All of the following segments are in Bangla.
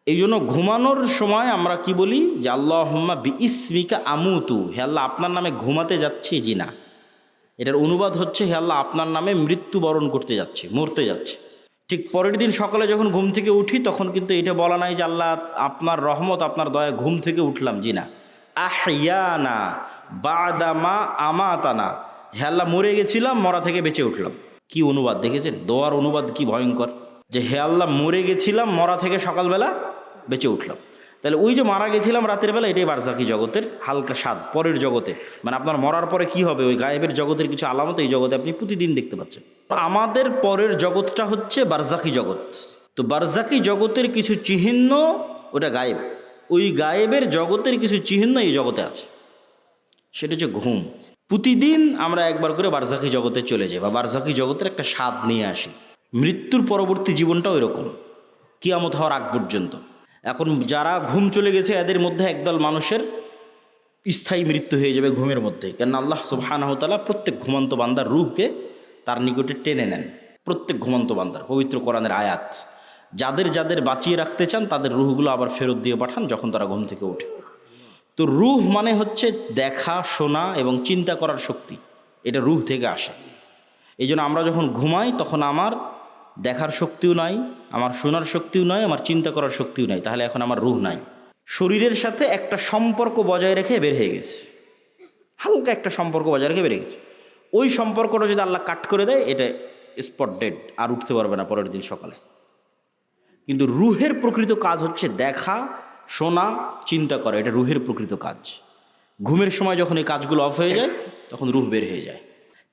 এই জন্য ঘুমানোর সময় আমরা কি বলি যে আল্লাহুম্মা বিইসমিকা আমুতু, হে আল্লাহ আপনার নামে ঘুমাতে যাচ্ছি। জি না, এটার অনুবাদ হচ্ছে হে আল্লাহ আপনার নামে মৃত্যুবরণ করতে যাচ্ছে, মরতে যাচ্ছে। ঠিক পরের দিন সকালে যখন ঘুম থেকে উঠি তখন কিন্তু এটা বলা নাই যে আল্লাহ আপনার রহমত আপনার দয়া ঘুম থেকে উঠলাম। জি না, আহইয়ানা বাদামা আমাতানা, হে আল্লাহ মরে গেছিলাম, মরা থেকে বেঁচে উঠলাম। কি অনুবাদ দেখেছেন? দোয়ার অনুবাদ কি ভয়ঙ্কর, যে হে আল্লাহ মরে গেছিলাম, মরা থেকে সকালবেলা বেঁচে উঠলাম। তাহলে ওই যে মারা গেছিলাম রাতের বেলা, এটাই বারজাকি জগতের হালকা স্বাদ, পরের জগতে। মানে আপনার মরার পরে কি হবে, ওই গায়েবের জগতের কিছু আলামত এই জগতে আপনি প্রতিদিন দেখতে পাচ্ছেন। আমাদের পরের জগৎটা হচ্ছে বারজাকি জগৎ। তো বারজাকি জগতের কিছু চিহ্ন, ওটা গায়েব। ওই গায়েবের জগতের কিছু চিহ্ন এই জগতে আছে, সেটা হচ্ছে ঘুম। প্রতিদিন আমরা একবার করে বারজাকি জগতে চলে যাই বা বারজাকি জগতের একটা স্বাদ নিয়ে আসি। মৃত্যুর পরবর্তী জীবনটাও এরকম, কিয়ামত হওয়ার আগ পর্যন্ত। এখন যারা ঘুম চলে গেছে এদের মধ্যে একদল মানুষের স্থায়ী মৃত্যু হয়ে যাবে ঘুমের মধ্যে, কেন আল্লাহ সুবহানাহু ওয়া তাআলা প্রত্যেক ঘুমন্ত বান্দার রূহকে তার নিকটে টেনে নেন। প্রত্যেক ঘুমন্ত বান্দার পবিত্র কোরআনের আয়াত, যাদের যাদের বাঁচিয়ে রাখতে চান তাদের রূহগুলো আবার ফেরত দিয়ে পাঠান যখন তারা ঘুম থেকে ওঠে। তো রূহ মানে হচ্ছে দেখা, শোনা এবং চিন্তা করার শক্তি, এটা রূহ থেকে আসে। এই জন্য আমরা যখন ঘুমাই তখন আমার দেখার শক্তিও নাই, আমার শোনার শক্তিও নাই, আমার চিন্তা করার শক্তিও নাই, তাহলে এখন আমার রূহ নাই। শরীরের সাথে একটা সম্পর্ক বজায় রেখে বের হয়ে গেছে, হালকা একটা সম্পর্ক বজায় রেখে বের গেছে। ওই সম্পর্কটা যদি আল্লাহ কাট করে দেয়, এটা স্পট ডেড, আর উঠতে পারবে না পরের দিন সকালে। কিন্তু রুহের প্রকৃত কাজ হচ্ছে দেখা, শোনা, চিন্তা করা, এটা রুহের প্রকৃত কাজ। ঘুমের সময় যখন এই কাজগুলো অফ হয়ে যায় তখন রুহ বের হয়ে যায়।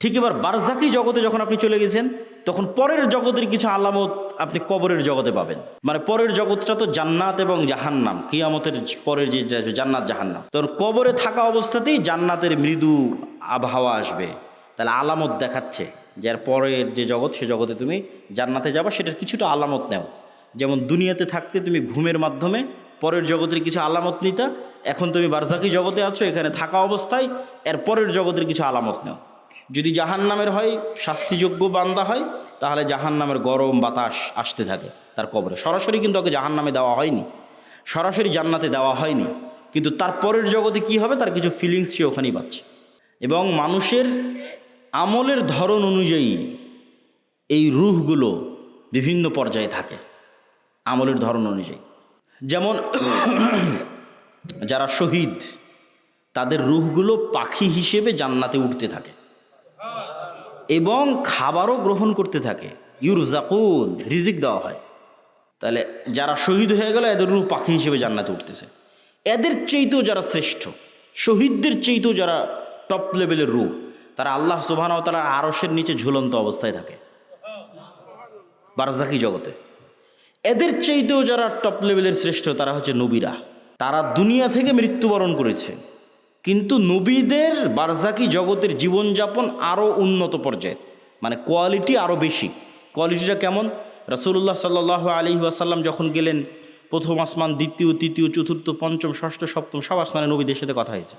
ঠিক এবার বারজাকি জগতে যখন আপনি চলে গেছেন তখন পরের জগতের কিছু আলামত আপনি কবরের জগতে পাবেন। মানে পরের জগৎটা তো জান্নাত এবং জাহান্নাম, কিয়ামতের পরের যে জান্নাত জাহান্নাম, তখন কবরে থাকা অবস্থাতেই জান্নাতের মৃদু আবহাওয়া আসবে। তাহলে আলামত দেখাচ্ছে যে এর পরের যে জগৎ, সে জগতে তুমি জান্নাতে যাবা, সেটার কিছুটা আলামত নেও। যেমন দুনিয়াতে থাকতে তুমি ঘুমের মাধ্যমে পরের জগতের কিছু আলামত নিতা, এখন তুমি বারজাকি জগতে আছো, এখানে থাকা অবস্থায় এর পরের জগতের কিছু আলামত নেও। যদি জাহান্নামের হয়, শাস্তিযোগ্য বান্দা হয়, তাহলে জাহান্নামের গরম বাতাস আসতে থাকে তার কবরে। সরাসরি কিন্তু ওকে জাহান্নামে দেওয়া হয়নি, সরাসরি জান্নাতে দেওয়া হয়নি, কিন্তু তার পরের জগতে কি হবে তার কিছু ফিলিংস সে ওখানেই পাচ্ছে। এবং মানুষের আমলের ধরন অনুযায়ী এই রূহগুলো বিভিন্ন পর্যায়ে থাকে, আমলের ধরন অনুযায়ী। যেমন যারা শহীদ, তাদের রূহগুলো পাখি হিসেবে জান্নাতে উঠতে থাকে এবং খাবারও গ্রহণ করতে থাকে। ইউরজাকুন, রিজিক দেওয়া হয়। তাহলে যারা শহীদ হয়ে গেল এদের রূহ পাখি হিসেবে জান্নাতে উঠতেছে। এদের চেয়েতেও যারা শ্রেষ্ঠ, শহীদদের চেয়েতেও যারা টপ লেভেলের রূহ, তারা আল্লাহ সুবহানাহু ওয়া তাআলার আরশের নিচে ঝুলন্ত অবস্থায় থাকে বারজাকি জগতে। এদের চেয়েতেও যারা টপ লেভেলের শ্রেষ্ঠ, তারা হচ্ছে নবীরা। তারা দুনিয়া থেকে মৃত্যুবরণ করেছে, কিন্তু নবীদের বারজাকি জগতের জীবনযাপন আরও উন্নত পর্যায়ের, মানে কোয়ালিটি আরও বেশি। কোয়ালিটিটা কেমন? রাসূলুল্লাহ সাল্লাল্লাহু আলাইহি ওয়াসাল্লাম যখন গেলেন প্রথম আসমান, দ্বিতীয়, তৃতীয়, চতুর্থ, পঞ্চম, ষষ্ঠ, সপ্তম, সব আসমানে নবীদের সাথে কথা হয়েছে।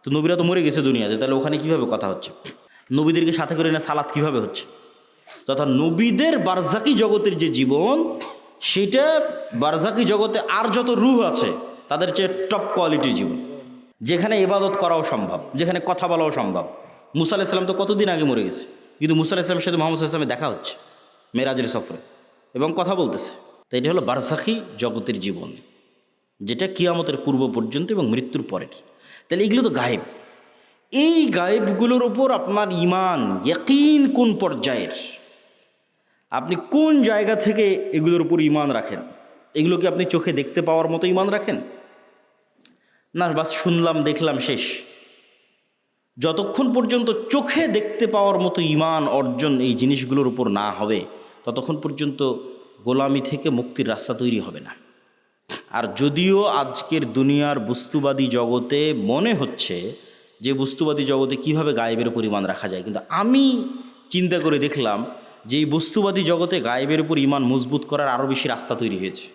তো নবীরা তো মরে গেছে দুনিয়াতে, তাহলে ওখানে কীভাবে কথা হচ্ছে? নবীদেরকে সাথে করে না সালাত কীভাবে হচ্ছে? তথা নবীদের বারজাকি জগতের যে জীবন, সেটা বারজাকি জগতে আর যত রূহ আছে তাদের চেয়ে টপ কোয়ালিটির জীবন, যেখানে ইবাদত করাও সম্ভব, যেখানে কথা বলাও সম্ভব। মুসা আলাইহিস সালাম তো কতদিন আগে মরে গেছে, কিন্তু মুসা আলাইহিস সালামের সাথে মুহাম্মদ সাল্লাল্লাহু আলাইহি ওয়াসাল্লামের দেখা হচ্ছে মেরাজের সফরে এবং কথা বলতেছে। তো এটা হলো বারজাকি জগতের জীবন, যেটা কিয়ামতের পূর্ব পর্যন্ত এবং মৃত্যুর পরের। তাহলে এগুলো তো গায়েব। এই গায়েবগুলোর উপর আপনার ঈমান, ইয়াকিন কোন পর্যায়ের, আপনি কোন জায়গা থেকে এগুলোর উপর ঈমান রাখেন? এগুলো কি আপনি চোখে দেখতে পাওয়ার মতো ঈমান রাখেন, না বাস শুনলাম দেখলাম শেষ? যতক্ষণ পর্যন্ত চোখে দেখতে পাওয়ার মতো ঈমান অর্জন এই জিনিসগুলোর উপর না হবে, ততক্ষণ পর্যন্ত গোলামি থেকে মুক্তির রাস্তা তৈরি হবে না। আর যদিও আজকের দুনিয়ার বস্তুবাদী জগতে মনে হচ্ছে যে বস্তুবাদী জগতে কিভাবে গায়েবের উপর ঈমান রাখা যায়, কিন্তু আমি চিন্তা করে দেখলাম যে এই বস্তুবাদী জগতে গায়েবের উপর ঈমান মজবুত করার আরও বেশি রাস্তা তৈরি হয়েছে।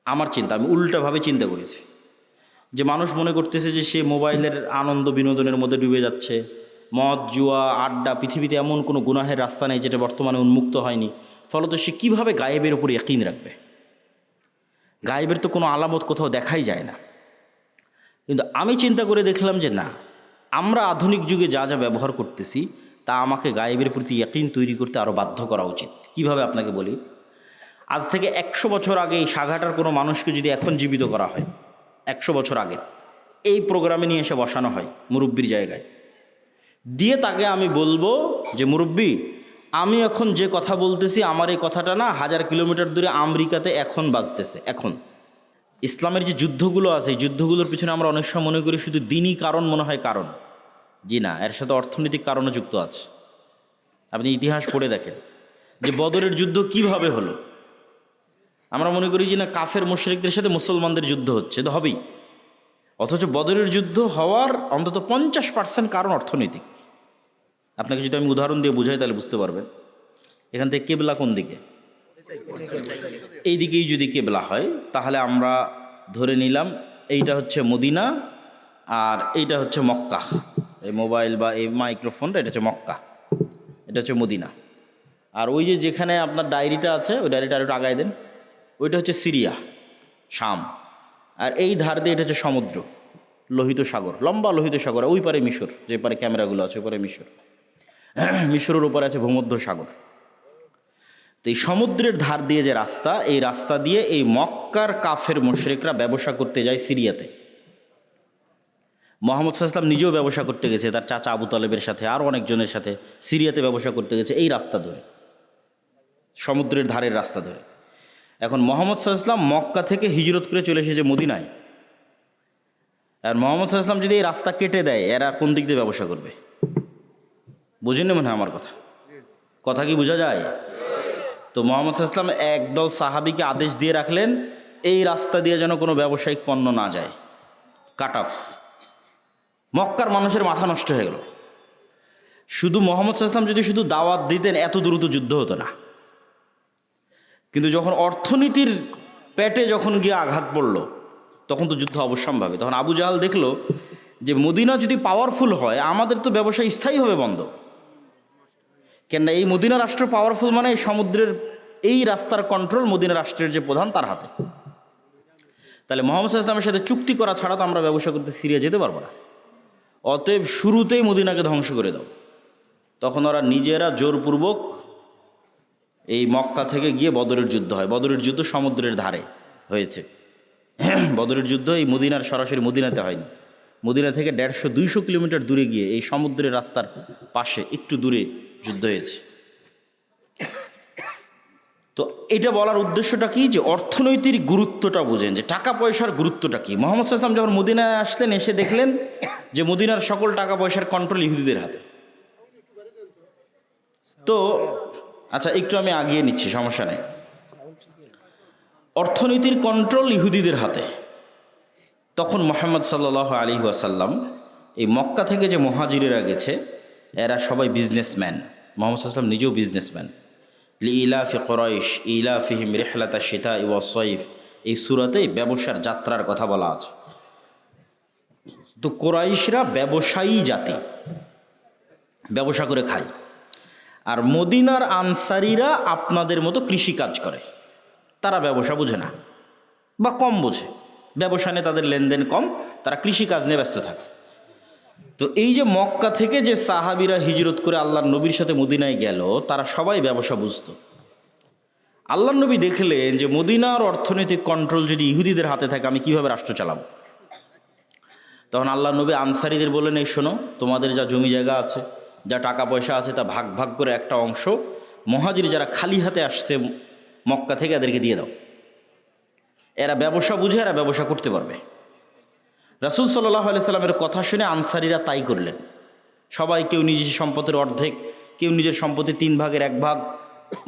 আমার চিন্তা, আমি উল্টাভাবে চিন্তা করেছি যে মানুষ মনে করতেছে যে সে মোবাইলের আনন্দ বিনোদনের মধ্যে ডুবে যাচ্ছে, মদ, জুয়া, আড্ডা, পৃথিবীতে এমন কোনো গুনাহের রাস্তা নেই যেটা বর্তমানে উন্মুক্ত হয়নি, ফলত সে কীভাবে গায়েবের উপর ইয়াকিন রাখবে? গায়েবের তো কোনো আলামত কোথাও দেখাই যায় না। কিন্তু আমি চিন্তা করে দেখলাম যে না, আমরা আধুনিক যুগে যা যা ব্যবহার করতেছি তা আমাকে গায়েবের প্রতি ইয়াকিন তৈরি করতে আরও বাধ্য করা উচিত। কিভাবে আপনাকে বলি, আজ থেকে 100 বছর আগে এই সাঘাটার কোনো মানুষকে যদি এখন জীবিত করা হয়, 100 বছর আগে এই প্রোগ্রামে নিয়ে এসে বসানো হয় মুরব্বির জায়গায়, দিয়ে তাকে আমি বলবো যে মুরব্বি, আমি এখন যে কথা বলতেছি আমার এই কথাটা না 1000 কিলোমিটার দূরে আমেরিকাতে এখন বাজতেছে। এখন ইসলামের যে যুদ্ধগুলো আছে, এই যুদ্ধগুলোর পিছনে আমরা অনেক সময় মনে করি শুধু দিনই কারণ মনে হয় কারণ। জি না, এর সাথে অর্থনৈতিক কারণও যুক্ত আছে। আপনি ইতিহাস পড়ে দেখেন যে বদরের যুদ্ধ কিভাবে হলো। আমরা মনে করি যে না, কাফের মুশরিকদের সাথে মুসলমানদের যুদ্ধ হচ্ছে, তো হবেই। অথচ বদরের যুদ্ধ হওয়ার অন্তত 50% কারণ অর্থনৈতিক। আপনাকে যদি আমি উদাহরণ দিয়ে বুঝাই তাহলে বুঝতে পারবেন। এখান থেকে কেবলা কোন দিকে? এই দিকেই যদি কেবলা হয় তাহলে আমরা ধরে নিলাম এইটা হচ্ছে মদিনা আর এইটা হচ্ছে মক্কা। এই মোবাইল বা এই মাইক্রোফোনটা এটা হচ্ছে মক্কা, এটা হচ্ছে মদিনা। আর ওই যে যেখানে আপনার ডায়েরিটা আছে ওই ডায়েরিটা আর একটু আগায় দেন, ওইটা হচ্ছে সিরিয়া, শাম। আর এই ধার দিয়ে এটা হচ্ছে সমুদ্র, লোহিত সাগর, লম্বা লোহিত সাগর। ওই পারে মিশর, যে পারে ক্যামেরাগুলো আছে ওই পারে মিশর, মিশরের উপরে আছে ভূমধ্য সাগর। তো এই সমুদ্রের ধার দিয়ে যে রাস্তা, এই রাস্তা দিয়ে এই মক্কার কাফের মুশরিকরা ব্যবসা করতে যায় সিরিয়াতে। মুহাম্মদ সাল্লাল্লাহু আলাইহি ওয়াসাল্লাম নিজেও ব্যবসা করতে গেছে তার চাচা আবু তালেবের সাথে, আরও অনেকজনের সাথে সিরিয়াতে ব্যবসা করতে গেছে এই রাস্তা ধরে, সমুদ্রের ধারের রাস্তা ধরে। এখন মুহাম্মদ সাল্লাল্লাহু আলাইহি ওয়াসাল্লাম মক্কা থেকে হিজরত করে চলে এসেছে মদিনায়। আর মুহাম্মদ সাল্লাল্লাহু আলাইহি ওয়াসাল্লাম যদি এই রাস্তা কেটে দেয়, এরা কোন দিক দিয়ে ব্যবসা করবে? বুঝেন না মনে হয় আমার কথা? কথা কি বোঝা যায়? তো মুহাম্মদ সাল্লাল্লাহু আলাইহি ওয়াসাল্লাম একদল সাহাবীকে আদেশ দিয়ে রাখলেন, এই রাস্তা দিয়ে যেন কোনো ব্যবসায়িক পণ্য না যায়, কাট অফ। মক্কার মানুষের মাথা নষ্ট হয়ে গেল। শুধু মুহাম্মদ সাল্লাল্লাহু আলাইহি ওয়াসাল্লাম যদি শুধু দাওয়াত দিতেন এত দ্রুত যুদ্ধ হতো না। কিন্তু যখন অর্থনীতির পেটে যখন গিয়ে আঘাত পড়ল তখন তো যুদ্ধ অবশ্যম্ভাবী। তখন আবু জাহাল দেখলো যে মদিনা যদি পাওয়ারফুল হয় আমাদের তো ব্যবসা স্থায়ীভাবে বন্ধ। কেননা এই মদিনা রাষ্ট্র পাওয়ারফুল মানে এই সমুদ্রের এই রাস্তার কন্ট্রোল মদিনা রাষ্ট্রের যে প্রধান তার হাতে। তাহলে মুহাম্মদ সাল্লাল্লাহু আলাইহি ওয়াসাল্লামের সাথে চুক্তি করা ছাড়া তো আমরা ব্যবসা করতে সিরিয়া যেতে পারবো না। অতএব শুরুতেই মদিনাকে ধ্বংস করে দাও। তখন ওরা নিজেরা জোরপূর্বক এই মক্কা থেকে গিয়ে বদরের যুদ্ধ হয়। বদরের যুদ্ধ সমুদ্রের ধারে হয়েছে। বদরের যুদ্ধ এই মদিনার সরাসরি মদিনাতে হয়নি, মদিনা থেকে 150-200 কিলোমিটার দূরে গিয়ে এই সমুদ্রের রাস্তার পাশে একটু দূরে যুদ্ধ হয়েছে। তো এটা বলার উদ্দেশ্যটা কি, যে অর্থনৈতিক গুরুত্বটা বোঝেন, যে টাকা পয়সার গুরুত্বটা কি। মুহাম্মদ সাল্লাল্লাহু আলাইহি ওয়াসাল্লাম যখন মদিনায় আসলেন, এসে দেখলেন যে মদিনার সকল টাকা পয়সার কন্ট্রোল ইহুদিদের হাতে। তো আচ্ছা একটু আমি আগিয়ে নিচ্ছি, সমস্যা নেই। অর্থনীতির কন্ট্রোল ইহুদিদের হাতে। তখন মুহাম্মদ সাল্লাল্লাহু আলাইহি ওয়াসাল্লাম এই মক্কা থেকে যে মুহাজিরেরা গেছে এরা সবাই বিজনেসম্যান। মুহাম্মদ সাল্লাল্লাহু আলাইহি ওয়াসাল্লাম নিজেও বিজনেসম্যান। লিইলাফি কুরাইশ ইলাফিহিম রিহলাতাশ শিতাই ওয়াস সাইফ, এই সূরাতে ব্যবসার যাত্রার কথা বলা আছে। তো কুরাইশরা ব্যবসায়ী জাতি, ব্যবসা করে খায়। আর মদিনার আনসারীরা আপনাদের মতো কৃষিকাজ করে, তারা ব্যবসা বোঝে না বা কম বোঝে, ব্যবসা নিয়ে তাদের লেনদেন কম, তারা কৃষিকাজ নিয়ে ব্যস্ত থাকে। তো এই যে মক্কা থেকে যে সাহাবীরা হিজরত করে আল্লাহর নবীর সাথে মদিনায় গেল, তারা সবাই ব্যবসা বুঝত। আল্লাহর নবী দেখলেন যে মদিনার অর্থনৈতিক কন্ট্রোল যদি ইহুদিদের হাতে থাকে, আমি কিভাবে রাষ্ট্র চালাবো। তখন আল্লাহর নবী আনসারীদের বললেন, এই শোনো, তোমাদের যা জমি জায়গা আছে, যা টাকা পয়সা আছে, তা ভাগ ভাগ করে একটা অংশ মুহাজির যারা খালি হাতে আসছে মক্কা থেকে এদেরকে দিয়ে দাও। এরা ব্যবসা বুঝে, এরা ব্যবসা করতে পারবে। রাসূল সাল্লাল্লাহু আলাইহি সাল্লামের কথা শুনে আনসারীরা তাই করলেন। সবাই কেউ নিজের সম্পদের অর্ধেক, কেউ নিজের সম্পত্তি 3 ভাগের 1 ভাগ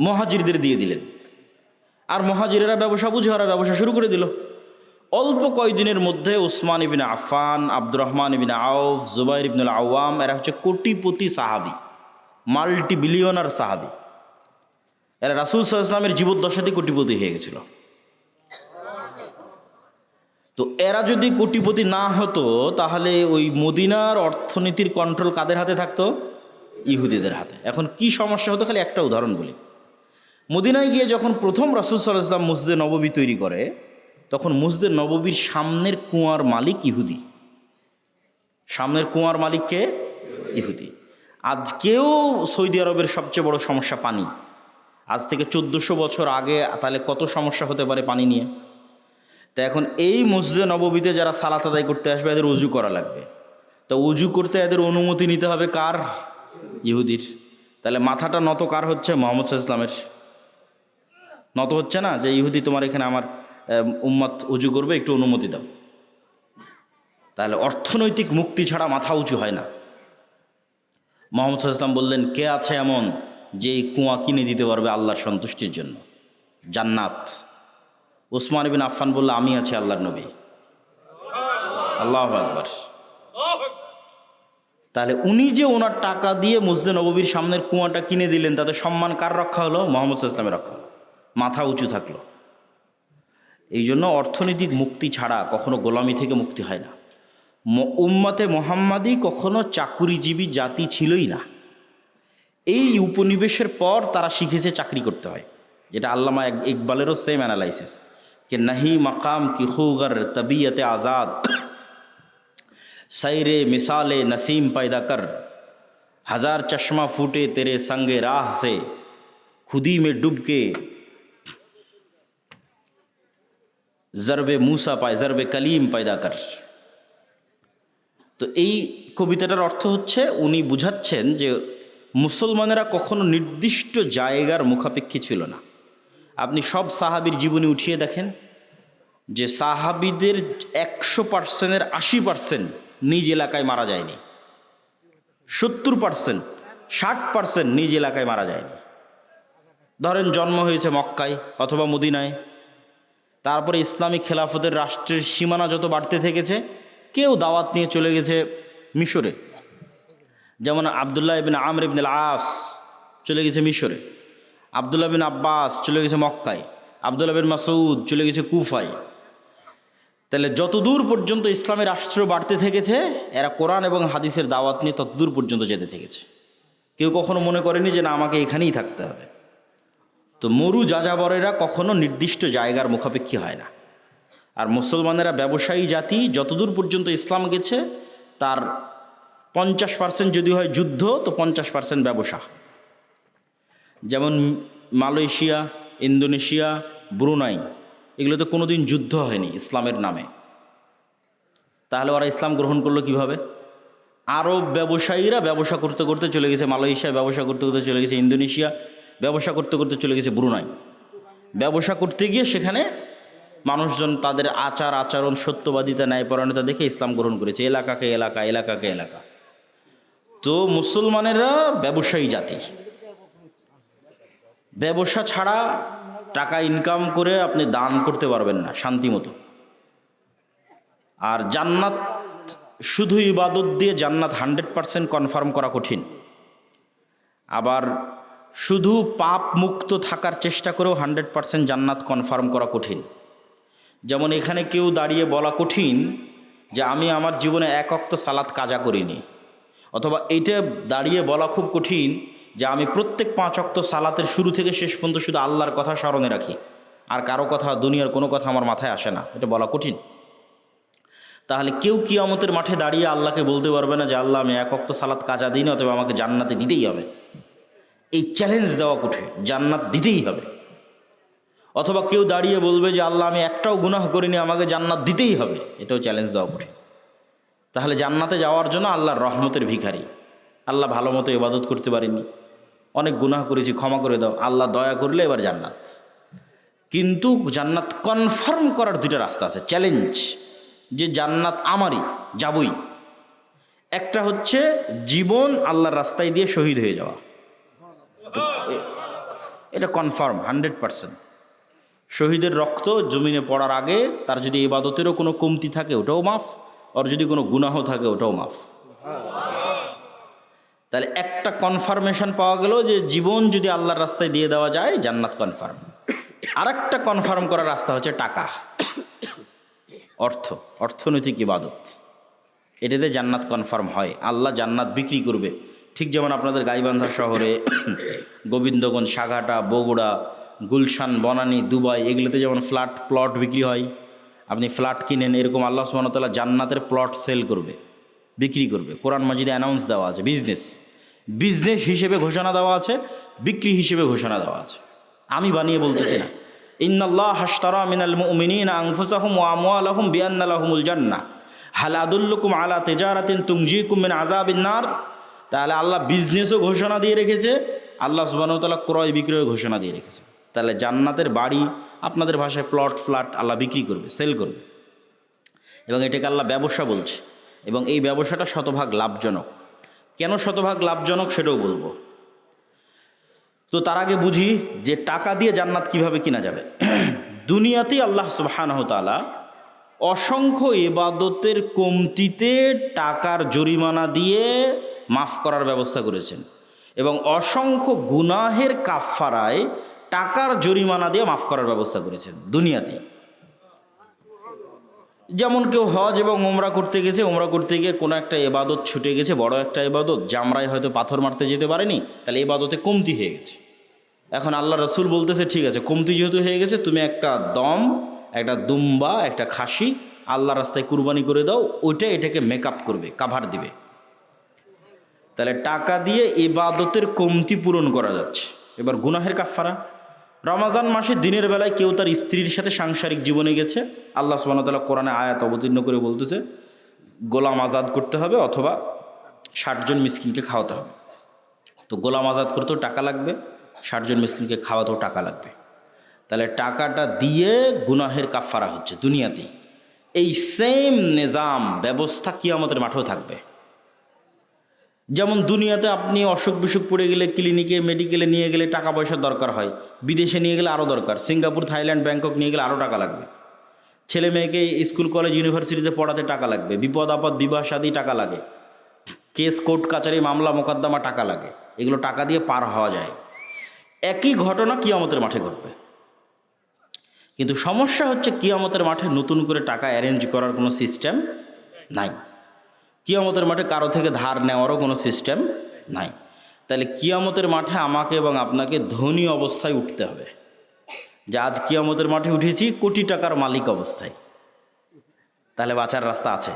মুহাজিরদের দিয়ে দিলেন। আর মুহাজিরেরা ব্যবসা বুঝে ওরা ব্যবসা শুরু করে দিল। অল্প কয়েকদিনের মধ্যে উসমান ইবনে আফফান, আব্দুর রহমান ইবনে আউফ, জুবাইর ইবনুল আওয়াম, এরা হচ্ছে কোটিপতি সাহাবী, মাল্টি বিলিয়নার সাহাবী। এরা রাসূল সাল্লাল্লাহু আলাইহি ওয়াসাল্লামের জীবদ্দশাতেই কোটিপতি হয়ে গেছিল। তো এরা যদি কোটিপতি না হতো তাহলে ওই মদিনার অর্থনীতির কন্ট্রোল কাদের হাতে থাকতো? ইহুদিদের হাতে। এখন কি সমস্যা হতো, খালি একটা উদাহরণ বলি। মদিনায় গিয়ে যখন প্রথম রাসূল সাল্লাল্লাহু আলাইহি ওয়াসাল্লাম মসজিদে নববী তৈরি করে, তখন মসজিদে নববীর সামনের কুয়ার মালিক ইহুদি। সামনের কুয়ার মালিককে ইহুদি। আজকেও সৌদি আরবের সবচেয়ে বড় সমস্যা পানি। আজ থেকে 1400 বছর আগে তাহলে কত সমস্যা হতে পারে পানি নিয়ে। তা এখন এই মসজিদে নববীতে যারা সালাত আদায় করতে আসবে এদের উজু করা লাগবে। তো উজু করতে এদের অনুমতি নিতে হবে কার? ইহুদির। তাহলে মাথাটা নত কার হচ্ছে? মুহাম্মদ সাল্লাল্লাহু আলাইহি ওয়াসাল্লামের। নত হচ্ছে না যে ইহুদি তোমার এখানে আমার উম্মত উজু করবে, একটু অনুমতি দাও। তাহলে অর্থনৈতিক মুক্তি ছাড়া মাথা উঁচু হয় না। মুহাম্মদ সাল্লাল্লাহু আলাইহি ওয়াসাল্লাম বললেন, কে আছে এমন যে এই কুয়া কিনে দিতে পারবে আল্লাহর সন্তুষ্টির জন্য? জান্নাত। উসমান ইবনে আফফান বলল, আমি আছি আল্লাহর নবী। আল্লাহু আকবার। তাহলে উনি যে ওনার টাকা দিয়ে মসজিদে নববীর সামনের কুয়াটা কিনে দিলেন, তাতে সম্মান কার রক্ষা হলো? মুহাম্মদ সাল্লাল্লাহু আলাইহি ওয়াসাল্লামের রক্ষা হলো, মাথা উঁচু থাকলো। এই জন্য অর্থনৈতিক মুক্তি ছাড়া কখনো গোলামি থেকে মুক্তি হয় না। উম্মতে মোহাম্মদী কখনো চাকুরিজীবী জাতি ছিলই না। এই উপনিবেশের পর তারা শিখেছে চাকরি করতে হয়। যেটা আল্লামা ইকবালেরও সেম অ্যানালাইসিস, कि नहीं मकाम की खूगर तबीयत आज़ाद सैरे मिसाल नसीम पैदा कर हजार चश्मा फूटे तेरे संगे राह से खुदी में डूब के ज़रबे मूसा पाए ज़रबे कलीम पैदा कर। তো এই কবিতাটার অর্থ হচ্ছে উনি বুঝাচ্ছেন যে মুসলমানেরা কখনো নির্দিষ্ট জায়গার মুখাপেক্ষী ছিল না। আপনি সব সাহাবীর জীবনী উঠিয়ে দেখেন যে সাহাবীদের 100%-এর 80% নিজ এলাকায় মারা যায়নি, 70% 60% নিজ এলাকায় মারা যায়নি। ধরেন জন্ম হয়েছে মক্কায় অথবা মদিনায়, তারপরে ইসলামী খেলাফতের রাষ্ট্রের সীমানা যত বাড়তে থেকেছে, কেউ দাওয়াত নিয়ে চলে গেছে মিশরে। যেমন আবদুল্লাহ ইবনে আমর ইবনে আস চলে গেছে মিশরে, আবদুল্লাহ বিন আব্বাস চলে গেছে মক্কায়, আবদুল্লাহ বিন মাসউদ চলে গেছে কুফায়। তাহলে যতদূর পর্যন্ত ইসলামী রাষ্ট্র বাড়তে থেকেছে, এরা কোরআন এবং হাদিসের দাওয়াত নিয়ে ততদূর পর্যন্ত যেতে থেকেছে। কেউ কখনো মনে করেনি যে না আমাকে এখানেই থাকতে হবে। তো মরু যাযাবরেরা কখনো নির্দিষ্ট জায়গার মুখাপেক্ষী হয় না। আর মুসলমানেরা ব্যবসায়ী জাতি, যতদূর পর্যন্ত ইসলাম গেছে তার 50% যদি হয় যুদ্ধ, তো 50% ব্যবসা। যেমন মালয়েশিয়া, ইন্দোনেশিয়া, ব্রুনাই, এগুলোতে কোনো দিন যুদ্ধ হয়নি ইসলামের নামে। তাহলে ওরা ইসলাম গ্রহণ করলো কিভাবে? আরব ব্যবসায়ীরা ব্যবসা করতে করতে চলে গেছে মালয়েশিয়া, ব্যবসা করতে করতে চলে গেছে ইন্দোনেশিয়া, ব্যবসা করতে করতে চলে গেছে ব্রুনাই। ব্যবসা করতে গিয়ে সেখানে মানুষজন তাদের আচার আচরণ, সত্যবাদিতা, ন্যায়পরায়ণতা দেখে ইসলাম গ্রহণ করেছে, এলাকাকে এলাকা, এলাকাকে এলাকা। তো মুসলমানেরা ব্যবসায়ী জাতি। ব্যবসা ছাড়া টাকা ইনকাম করে আপনি দান করতে পারবেন না শান্তি মতো। আর জান্নাত শুধু ইবাদত দিয়ে জান্নাত 100% কনফার্ম করা কঠিন। আবার শুধু পাপ মুক্ত থাকার চেষ্টা করেও 100% জান্নাত কনফার্ম করা কঠিন। যেমন এখানে কেউ দাঁড়িয়ে বলা কঠিন যে আমি আমার জীবনে এক ওয়াক্ত সালাত কাজা করিনি, অথবা এইটা দাঁড়িয়ে বলা খুব কঠিন যে আমি প্রত্যেক 5 ওয়াক্ত সালাতের শুরু থেকে শেষ পর্যন্ত শুধু আল্লাহর কথা স্মরণে রাখি, আর কারো কথা, দুনিয়ার কোনো কথা আমার মাথায় আসে না। এটা বলা কঠিন। তাহলে কেউ কিয়ামতের মাঠে দাঁড়িয়ে আল্লাহকে বলতে পারবে না যে আল্লাহ আমি এক ওয়াক্ত সালাত কাজা দিই না, অথবা আমাকে জান্নাতে দিতেই হবে। এই চ্যালেঞ্জ দেওয়া কঠিন, জান্নাত দিতেই হবে। অথবা কেউ দাঁড়িয়ে বলবে যে আল্লাহ আমি একটাও গুনাহ করিনি, আমাকে জান্নাত দিতেই হবে, এটাও চ্যালেঞ্জ দেওয়া কঠিন। তাহলে জান্নাতে যাওয়ার জন্য আল্লাহর রহমতের ভিখারি। আল্লাহ ভালো মতো ইবাদত করতে পারিনি, অনেক গুনাহ করেছি, ক্ষমা করে দাও, আল্লাহ দয়া করলে এবার জান্নাত। কিন্তু জান্নাত কনফার্ম করার 2টা রাস্তা আছে, চ্যালেঞ্জ, যে জান্নাত আমারই, যাবই। একটা হচ্ছে জীবন আল্লাহর রাস্তায় দিয়ে শহীদ হয়ে যাওয়া, এটা কনফার্ম 100%। শহীদের রক্ত জমিনে পড়ার আগে তার যদি ইবাদতেরও কোনো কমতি থাকে ওটাও মাফ, আর যদি কোনো গুনাহ থাকে ওটাও মাফ। তাহলে একটা কনফার্মেশন পাওয়া গেল যে জীবন যদি আল্লাহর রাস্তায় দিয়ে দেওয়া যায় জান্নাত কনফার্ম। আর একটা কনফার্ম করার রাস্তা হচ্ছে টাকা, অর্থনৈতিক ইবাদত। এটাতে জান্নাত কনফার্ম হয়, আল্লাহ জান্নাত বিক্রি করবে। ঠিক যেমন আপনাদের গাইবান্ধা শহরে, গোবিন্দগঞ্জ, সাঘাটা, বগুড়া, গুলশান, বনানী, দুবাই, এগুলোতে যেমন ফ্ল্যাট প্লট বিক্রি হয়, আপনি ফ্ল্যাট কিনেন, এরকম আল্লাহ সুবহানাহু ওয়া তাআলা জান্নাতের প্লট সেল করবে, বিক্রি করবে। কোরআন মাজিদে অ্যানাউন্স দেওয়া আছে, বিজনেস হিসেবে ঘোষণা দেওয়া আছে, বিক্রি হিসেবে ঘোষণা দেওয়া আছে। আমি বানিয়ে বলতেছি না। ইন্নাল্লাহ হাশতারা মিনাল মুমিনিনা আনফুসাহুম ওয়া আমওয়ালাহুম বিআন্না লাহুমুল জান্নাহ হাল আদুল্লুকুম আলা তিজারাতিন তুনজিকুম মিন আযাবিন নার। তাহলে আল্লাহ বিজনেসও ঘোষণা দিয়ে রেখেছে, আল্লাহ সুবহানাহু ওয়া তাআলা ক্রয় বিক্রয় ঘোষণা দিয়ে রেখেছে। তাহলে জান্নাতের বাড়ি, আপনাদের ভাষায় প্লট ফ্ল্যাট আল্লাহ বিক্রি করবে, সেল করবে, এবং এটাকে আল্লাহ ব্যবসা বলছে। এবং এই ব্যবসাটা শতভাগ লাভজনক। কেন শতভাগ লাভজনক সেটাও বলবো। তো তার আগে বুঝি যে টাকা দিয়ে জান্নাত কিভাবে কিনা যাবে। দুনিয়াতেই আল্লাহ সুবহানাহু ওয়া তাআলা অসংখ্য ইবাদতের কমতিতে টাকার জরিমানা দিয়ে মাফ করার ব্যবস্থা করেছেন, এবং অসংখ্য গুনাহের কাফফারায় টাকার জরিমানা দিয়ে মাফ করার ব্যবস্থা করেছেন দুনিয়াতে। যেমন কেউ হজ এবং ওমরা করতে গেছে, ওমরা করতে গিয়ে কোনো একটা ইবাদত ছুটে গেছে, বড় একটা ইবাদত, জামরায় হয়তো পাথর মারতে যেতে পারেনি, তাহলে ইবাদতে কমতি হয়ে গেছে। এখন আল্লাহ রসুল বলতেছে, ঠিক আছে, কমতি যেহেতু হয়ে গেছে, তুমি একটা দম, একটা দুম্বা, একটা খাসি আল্লাহ রাস্তায় কুরবানি করে দাও, ওইটা এটাকে মেকআপ করবে, কাভার দিবে। তাহলে টাকা দিয়ে ইবাদতের কমতি পূরণ করা যাচ্ছে। এবার গুনাহের কাফফারা, রমাজান মাসে দিনের বেলায় কেউ তার স্ত্রীর সাথে সাংসারিক জীবনে গেছে, আল্লাহ সুবহানাহু ওয়া তাআলা কোরআনে আয়াত অবতীর্ণ করে বলতেছে গোলাম আজাদ করতে হবে অথবা 60 জন মিসকিনকে খাওয়াতে হবে। তো গোলাম আজাদ করতেও টাকা লাগবে, 60 জন মিসকিনকে খাওয়াতেও টাকা লাগবে। তাহলে টাকাটা দিয়ে গুনাহের কাফফারা হচ্ছে দুনিয়াতেই। এই সেম নিজাম ব্যবস্থা কিয়ামতের মাঠেও থাকবে। যেমন দুনিয়াতে আপনি অসুখ বিসুখ পড়ে গেলে ক্লিনিকে মেডিকেলে নিয়ে গেলে টাকা পয়সার দরকার হয়, বিদেশে নিয়ে গেলে আরও দরকার, সিঙ্গাপুর থাইল্যান্ড ব্যাংকক নিয়ে গেলে আরও টাকা লাগবে, ছেলে মেয়েকে স্কুল কলেজ ইউনিভার্সিটিতে পড়াতে টাকা লাগবে, বিপদ আপদ বিবাহ শাদী টাকা লাগে, কেস কোর্ট কাচারি মামলা মোকদ্দমা টাকা লাগে, এগুলো টাকা দিয়ে পার হওয়া যায়। একই ঘটনা কিয়ামতের মাঠে ঘটবে। কিন্তু সমস্যা হচ্ছে কিয়ামতের মাঠে নতুন করে টাকা অ্যারেঞ্জ করার কোনো সিস্টেম নাই। কিয়ামতের মাঠে কারো থেকে ধার নেওয়ারও কোনো সিস্টেম নাই। তাহলে কিয়ামতের মাঠে আমাকে এবং আপনাকে ধনী অবস্থায় উঠতে হবে, যে আজ কিয়ামতের মাঠে উঠেছি কোটি টাকার মালিক অবস্থায়। তাহলে বাঁচার রাস্তা আছে।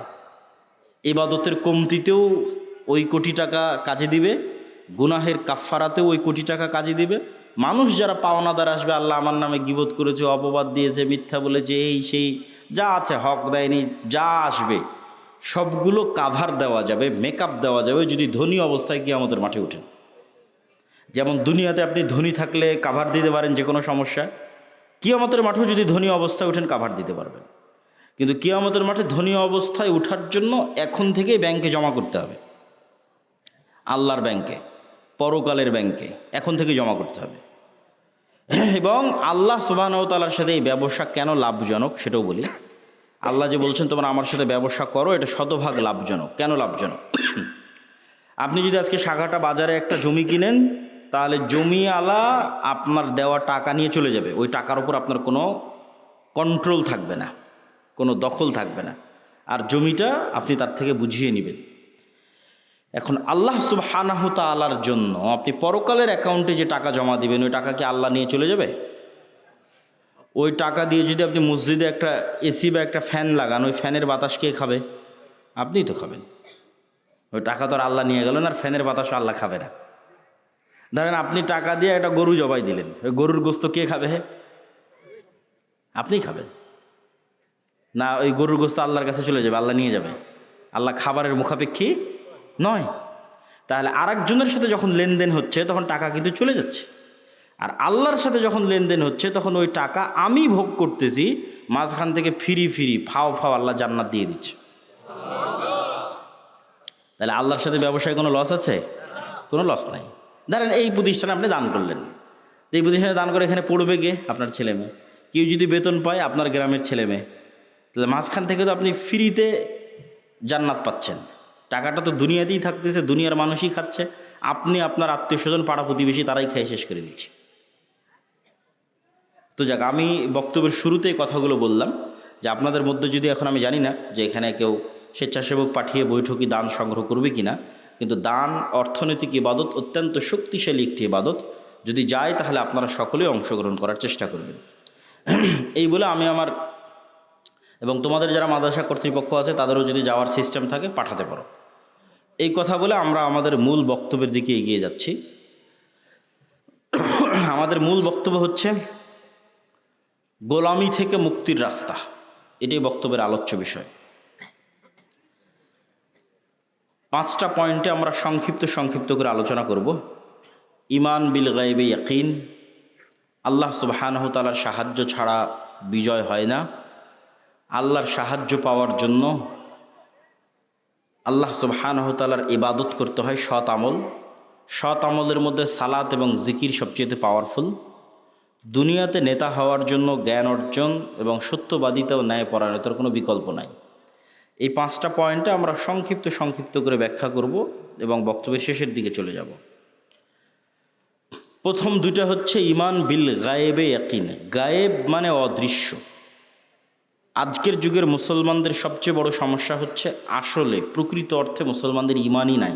ইবাদতের কমতিতেও ওই কোটি টাকা কাজে দিবে, গুনাহের কাফফারাতেও ওই কোটি টাকা কাজে দিবে। মানুষ যারা পাওনাদার আসবে, আল্লাহ আমার নামে গীবত করেছে, অপবাদ দিয়েছে, মিথ্যা বলেছে, এই সেই যা আছে, হক দেয়নি, যা আসবে সবগুলো কাভার দেওয়া যাবে, মেকআপ দেওয়া যাবে যদি ধনী অবস্থায় কিয়ামতের মাঠে উঠেন। যেমন দুনিয়াতে আপনি ধনী থাকলে কাভার দিতে পারেন যে কোনো সমস্যা, কিয়ামতের মাঠেও যদি ধনী অবস্থায় উঠেন কাভার দিতে পারবেন। কিন্তু কিয়ামতের মাঠে ধনী অবস্থায় ওঠার জন্য এখন থেকেই ব্যাংকে জমা করতে হবে, আল্লাহর ব্যাংকে, পরকালের ব্যাংকে এখন থেকে জমা করতে হবে। এবং আল্লাহ সুবহানাহু ওয়া তাআলার সাথে এই ব্যবসা কেন লাভজনক সেটাও বলি। আল্লাহ যে বলছেন তোমরা আমার সাথে ব্যবসা করো, এটা শতভাগ লাভজনক। কেন লাভজনক? আপনি যদি আজকে শাখাটা বাজারে একটা জমি কিনেন, তাহলে জমিওয়ালা আপনার দেওয়া টাকা নিয়ে চলে যাবে, ওই টাকার উপর আপনার কোনো কন্ট্রোল থাকবে না, কোনো দখল থাকবে না, আর জমিটা আপনি তার থেকে বুঝিয়ে নেবেন। এখন আল্লাহ সুবহানাহু তাআলার জন্য আপনি পরকালের অ্যাকাউন্টে যে টাকা জমা দিবেন, ওই টাকা কি আল্লাহ নিয়ে চলে যাবে? ওই টাকা দিয়ে যদি আপনি মসজিদে একটা এসি বা একটা ফ্যান লাগান, ওই ফ্যানের বাতাস কে খাবে? আপনিই তো খাবেন। ওই টাকা তো আর আল্লাহ নিয়ে গেলেন, আর ফ্যানের বাতাস আল্লাহ খাবে না। ধরেন আপনি টাকা দিয়ে একটা গরু জবাই দিলেন, ওই গরুর গোস্ত কে খাবে? আপনিই খাবেন না? ওই গরুর গোস্ত আল্লাহর কাছে চলে যাবে, আল্লাহ নিয়ে যাবে? আল্লাহ খাবারের মুখাপেক্ষী নয়। তাহলে আরেকজনের সাথে যখন লেনদেন হচ্ছে তখন টাকা কিন্তু চলে যাচ্ছে, আর আল্লাহর সাথে যখন লেনদেন হচ্ছে তখন ওই টাকা আমি ভোগ করতেছি, মাঝখান থেকে ফিরি ফাও আল্লাহ জান্নাত দিয়ে দিচ্ছে। তাহলে আল্লাহর সাথে ব্যবসায় কোনো লস আছে? কোনো লস নাই। ধরেন এই প্রতিষ্ঠানে আপনি দান করলেন, এই প্রতিষ্ঠানে দান করে এখানে পড়বে কে? আপনার ছেলে মেয়ে। কেউ যদি বেতন পায়, আপনার গ্রামের ছেলে মেয়ে। তাহলে মাঝখান থেকে তো আপনি ফ্রিতে জান্নাত পাচ্ছেন। টাকাটা তো দুনিয়াতেই থাকতেছে, দুনিয়ার মানুষই খাচ্ছে, আপনি আপনার আত্মীয় স্বজন পাড়া প্রতিবেশী তারাই খেয়ে শেষ করে দিচ্ছে। তো যাক, আমি বক্তব্যের শুরুতে এই কথাগুলো বললাম যে আপনাদের মধ্যে যদি, এখন আমি জানি না যে এখানে কেউ স্বেচ্ছাসেবক পাঠিয়ে বৈঠকি দান সংগ্রহ করবে কিনা, কিন্তু দান অর্থনৈতিক ইবাদত, অত্যন্ত শক্তিশালী একটি ইবাদত। যদি যায় তাহলে আপনারা সকলেই অংশগ্রহণ করার চেষ্টা করবেন। এই বলে আমি আমার এবং তোমাদের যারা মাদ্রাসা কর্তৃপক্ষ আছে তাদেরও যদি যাওয়ার সিস্টেম থাকে পাঠাতে পারো। এই কথা বলে আমরা আমাদের মূল বক্তব্যের দিকে এগিয়ে যাচ্ছি। আমাদের মূল বক্তব্য হচ্ছে গোলামি থেকে মুক্তির রাস্তা, এটাই বক্তব্যের আলোচ্য বিষয়। 5টা পয়েন্টে আমরা সংক্ষিপ্ত করে আলোচনা করব। ঈমান বিল গায়বে ইয়াকিন, আল্লাহ সুবহানাহু ওয়া তাআলার সাহায্য ছাড়া বিজয় হয় না। আল্লাহর সাহায্য পাওয়ার জন্য আল্লাহ সুবহানাহু ওয়া তাআলার ইবাদত করতে হয়, সৎ আমলের মধ্যে সালাত এবং জিকির সবচেয়ে পাওয়ারফুল। দুনিয়াতে নেতা হওয়ার জন্য জ্ঞান অর্জন এবং সত্যবাদিতা ও ন্যায়পরায়ণতার কোনো বিকল্প নাই। এই 5টা পয়েন্টে আমরা সংক্ষিপ্ত করে ব্যাখ্যা করব এবং বক্তব্যের শেষের দিকে চলে যাব। প্রথম 2টা হচ্ছে ঈমান বিল গায়েবে ইয়াকিন। গায়েব মানে অদৃশ্য। আজকের যুগের মুসলমানদের সবচেয়ে বড় সমস্যা হচ্ছে আসলে প্রকৃত অর্থে মুসলমানদের ঈমানই নাই,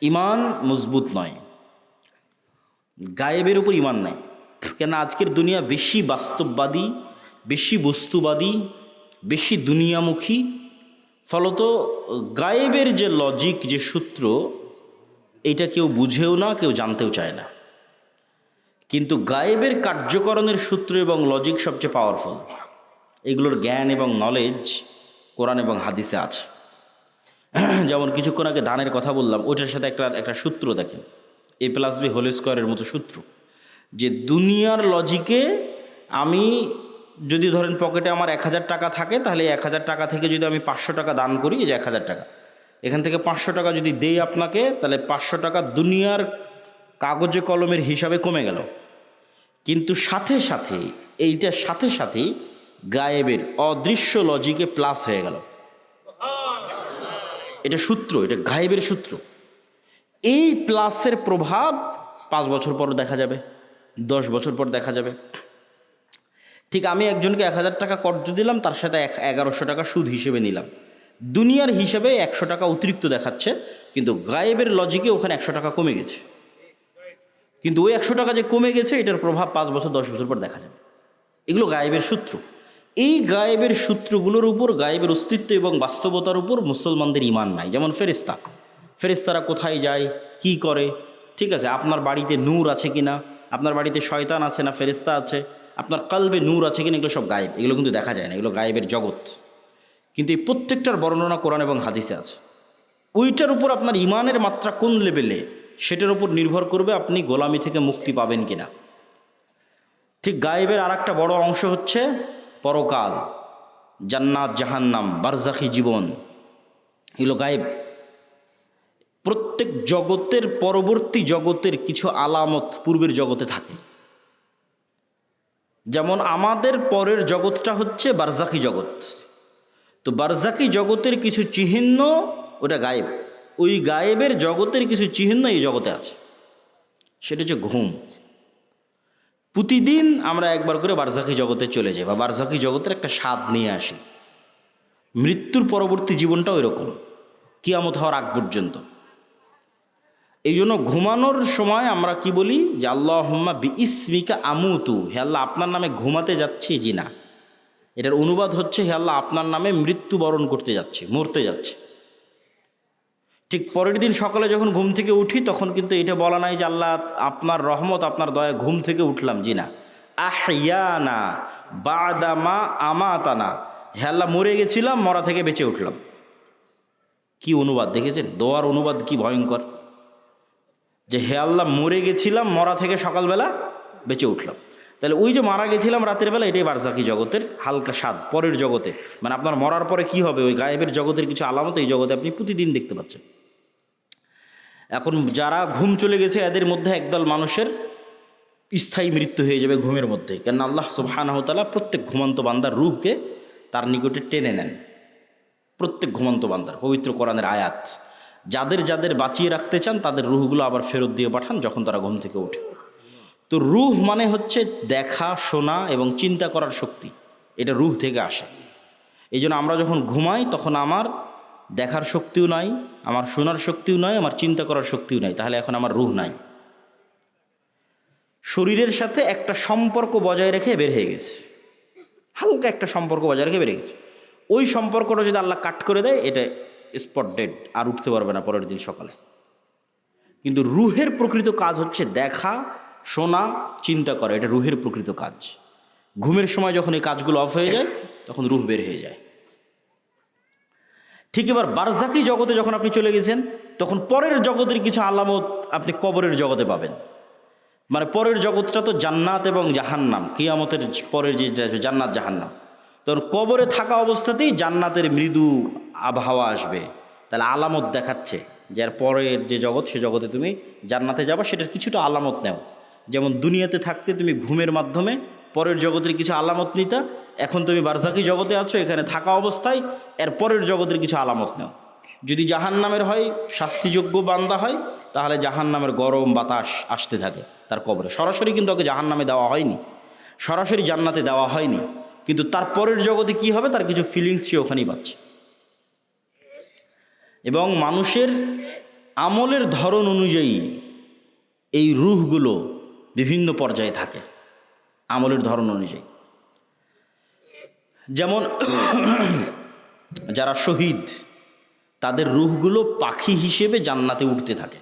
ঈমান মজবুত নয়, গায়েবের উপর ঈমান নাই। কেন আজকের দুনিয়া বেশি বাস্তববাদী, বেশি বস্তুবাদী, বেশি দুনিয়ামুখী। ফলত গায়েবের যে লজিক, যে সূত্র, এটা কেউ বুঝেও না, কেউ জানতেও চায় না। কিন্তু গায়েবের কার্যকরণের সূত্র এবং লজিক সবচেয়ে পাওয়ারফুল। এগুলোর জ্ঞান এবং নলেজ কোরআন এবং হাদিসে আছে। যেমন কিছুক্ষণ আগে ধানের কথা বললাম, ওইটার সাথে একটা সূত্র দেখেন, a+b² মতো সূত্র, যে দুনিয়ার লজিকে আমি যদি ধরেন পকেটে আমার 1000 টাকা থাকে, তাহলে 1000 টাকা থেকে যদি আমি 500 টাকা দান করি, এই যে 1000 টাকা, এখান থেকে 500 টাকা যদি দেই আপনাকে, তাহলে 500 টাকা দুনিয়ার কাগজে কলমের হিসাবে কমে গেল। কিন্তু এইটার সাথে গায়েবের অদৃশ্য লজিকে প্লাস হয়ে গেল। এটা সূত্র, এটা গায়েবের সূত্র। এই প্লাসের প্রভাব 5 বছর পর দেখা যাবে, 10 বছর পর দেখা যাবে। ঠিক আমি একজনকে 1000 টাকা কর্জ দিলাম, তার সাথে 1100 টাকা সুদ হিসেবে নিলাম। দুনিয়ার হিসেবে 100 টাকা অতিরিক্ত দেখাচ্ছে, কিন্তু গায়েবের লজিকে ওখানে 100 টাকা কমে গেছে। কিন্তু ওই 100 টাকা যে কমে গেছে, এটার প্রভাব 5 বছর 10 বছর পর দেখা যাবে। এগুলো গায়েবের সূত্র। এই গায়েবের সূত্রগুলোর উপর, গায়েবের অস্তিত্ব এবং বাস্তবতার উপর মুসলমানদের ঈমান নাই। যেমন ফেরেশতারা কোথায় যায়, কি করে, ঠিক আছে, আপনার বাড়িতে নূর আছে কিনা, আপনার বাড়িতে শয়তান আছে না ফেরেশতা আছে, আপনার কলবে নূর আছে কিনা, এগুলো সব গায়েব, এগুলো কিন্তু দেখা যায় না, এগুলো গায়েবের জগৎ। কিন্তু এই প্রত্যেকটার বর্ণনা কোরআন এবং হাদিসে আছে। ওইটার উপর আপনার ঈমানের মাত্রা কোন লেভেলে, সেটার উপর নির্ভর করবে আপনি গোলামি থেকে মুক্তি পাবেন কিনা। ঠিক গায়েবের আর একটা বড় অংশ হচ্ছে পরকাল, জান্নাত, জাহান্নাম, বারজাখি জীবন, এগুলো গায়েব। প্রত্যেক জগতের পরবর্তী জগতের কিছু আলামত পূর্বের জগতে থাকে। যেমন আমাদের পরের জগৎটা হচ্ছে বারজাখি জগৎ। তো বারজাখি জগতের কিছু চিহ্ন ওটা গায়েব। ওই গায়েবের জগতের কিছু চিহ্ন এই জগতে আছে। সেটা হচ্ছে ঘুম। প্রতিদিন আমরা একবার করে বারজাখি জগতে চলে যাই, বা বারজাখি জগতের একটা স্বাদ নিয়ে আসি। মৃত্যুর পরবর্তী জীবনটাও এরকম, কিয়ামত হওয়ার আগ পর্যন্ত। এই জন্য ঘুমানোর সময় আমরা কি বলি, যে আল্লাহুম্মা বিইসমিকা আমুতু, হে আল্লাহ আপনার নামে ঘুমাতে যাচ্ছি, জি না, এটার অনুবাদ হচ্ছে হে আল্লাহ আপনার নামে মৃত্যুবরণ করতে যাচ্ছি, মরতে যাচ্ছে। ঠিক পরের দিন সকালে যখন ঘুম থেকে উঠি, তখন কিন্তু এটা বলা নাই যে আল্লাহ আপনার রহমত, আপনার দয়া, ঘুম থেকে উঠলাম, জি না, আহইয়ানা বাদামা আমাতানা, হে আল্লাহ মরে গেছিলাম, মরা থেকে বেঁচে উঠলাম। কি অনুবাদ দেখেছেন? দোয়ার অনুবাদ কি ভয়ঙ্কর, যে হে আল্লাহ মরে গেছিলাম, মরা থেকে সকালবেলা বেঁচে উঠলাম। তাহলে ওই যে মারা গেছিলাম রাতের বেলা, এটাই বারজাখি জগতের হালকা স্বাদ পরের জগতে। মানে আপনার মরার পরে কি হবে, ওই গায়েবের জগতের কিছু আলামত এই জগতে আপনি প্রতিদিন দেখতে পাচ্ছেন। এখন যারা ঘুম চলে গেছে, এদের মধ্যে একদল মানুষের স্থায়ী মৃত্যু হয়ে যাবে ঘুমের মধ্যে। কেন আল্লাহ সুবহানাহু ওয়া তাআলা প্রত্যেক ঘুমন্ত বান্দার রূহকে তার নিকটে টেনে নেন। প্রত্যেক ঘুমন্ত বান্দার, পবিত্র কোরআনের আয়াত, যাদের বাঁচিয়ে রাখতে চান তাদের রূহগুলো আবার ফেরত দিয়ে পাঠান যখন তারা ঘুম থেকে ওঠে। তো রূহ মানে হচ্ছে দেখা, শোনা এবং চিন্তা করার শক্তি, এটা রূহ থেকে আসে। এই জন্য আমরা যখন ঘুমাই তখন আমার দেখার শক্তিও নাই, আমার শোনার শক্তিও নাই, আমার চিন্তা করার শক্তিও নাই, তাহলে এখন আমার রূহ নাই। শরীরের সাথে একটা সম্পর্ক বজায় রেখে বের হয়ে গেছে, হালকা একটা সম্পর্ক বজায় রেখে বেড়ে গেছে। ওই সম্পর্কটা যদি আল্লাহ কাট করে দেয়, এটা স্পট ডেড, আর উঠতে পারবে না পরের দিন সকালে। কিন্তু রুহের প্রকৃত কাজ হচ্ছে দেখা, শোনা, চিন্তা করা। এটা রুহের প্রকৃত কাজ। ঘুমের সময় যখন এই কাজগুলো অফ হয়ে যায়, তখন রুহ বের হয়ে যায়। ঠিক এবার বারজাকি জগতে যখন আপনি চলে গেছেন, তখন পরের জগতের কিছু আলামত আপনি কবরের জগতে পাবেন। মানে পরের জগৎটা তো জান্নাত এবং জাহান্নাম, কিয়ামতের পরের যে জান্নাত জাহান্নাম, তখন কবরে থাকা অবস্থাতেই জান্নাতের মৃদু আবহাওয়া আসবে। তাহলে আলামত দেখাচ্ছে যে এর পরের যে জগৎ, সে জগতে তুমি জান্নাতে যাবা, সেটার কিছুটা আলামত নেও। যেমন দুনিয়াতে থাকতে তুমি ঘুমের মাধ্যমে পরের জগতের কিছু আলামত নিতা, এখন তুমি বারজাকি জগতে আছো, এখানে থাকা অবস্থায় এর পরের জগতের কিছু আলামত নেও। যদি জাহান্নামের হয়, শাস্তিযোগ্য বান্দা হয়, তাহলে জাহান্নামের গরম বাতাস আসতে থাকে তার কবরে। সরাসরি কিন্তু ওকে জাহান্নামে দেওয়া হয়নি, সরাসরি জান্নাতে দেওয়া হয়নি, কিন্তু তার পরের জগতে কি হবে, তার কিছু ফিলিংস সে ওখানেই পাচ্ছে। এবং মানুষের আমলের ধরন অনুযায়ী এই রূহগুলো বিভিন্ন পর্যায়ে থাকে, আমলের ধরন অনুযায়ী। যেমন যারা শহীদ, তাদের রূহগুলো পাখি হিসেবে জান্নাতে উঠতে থাকে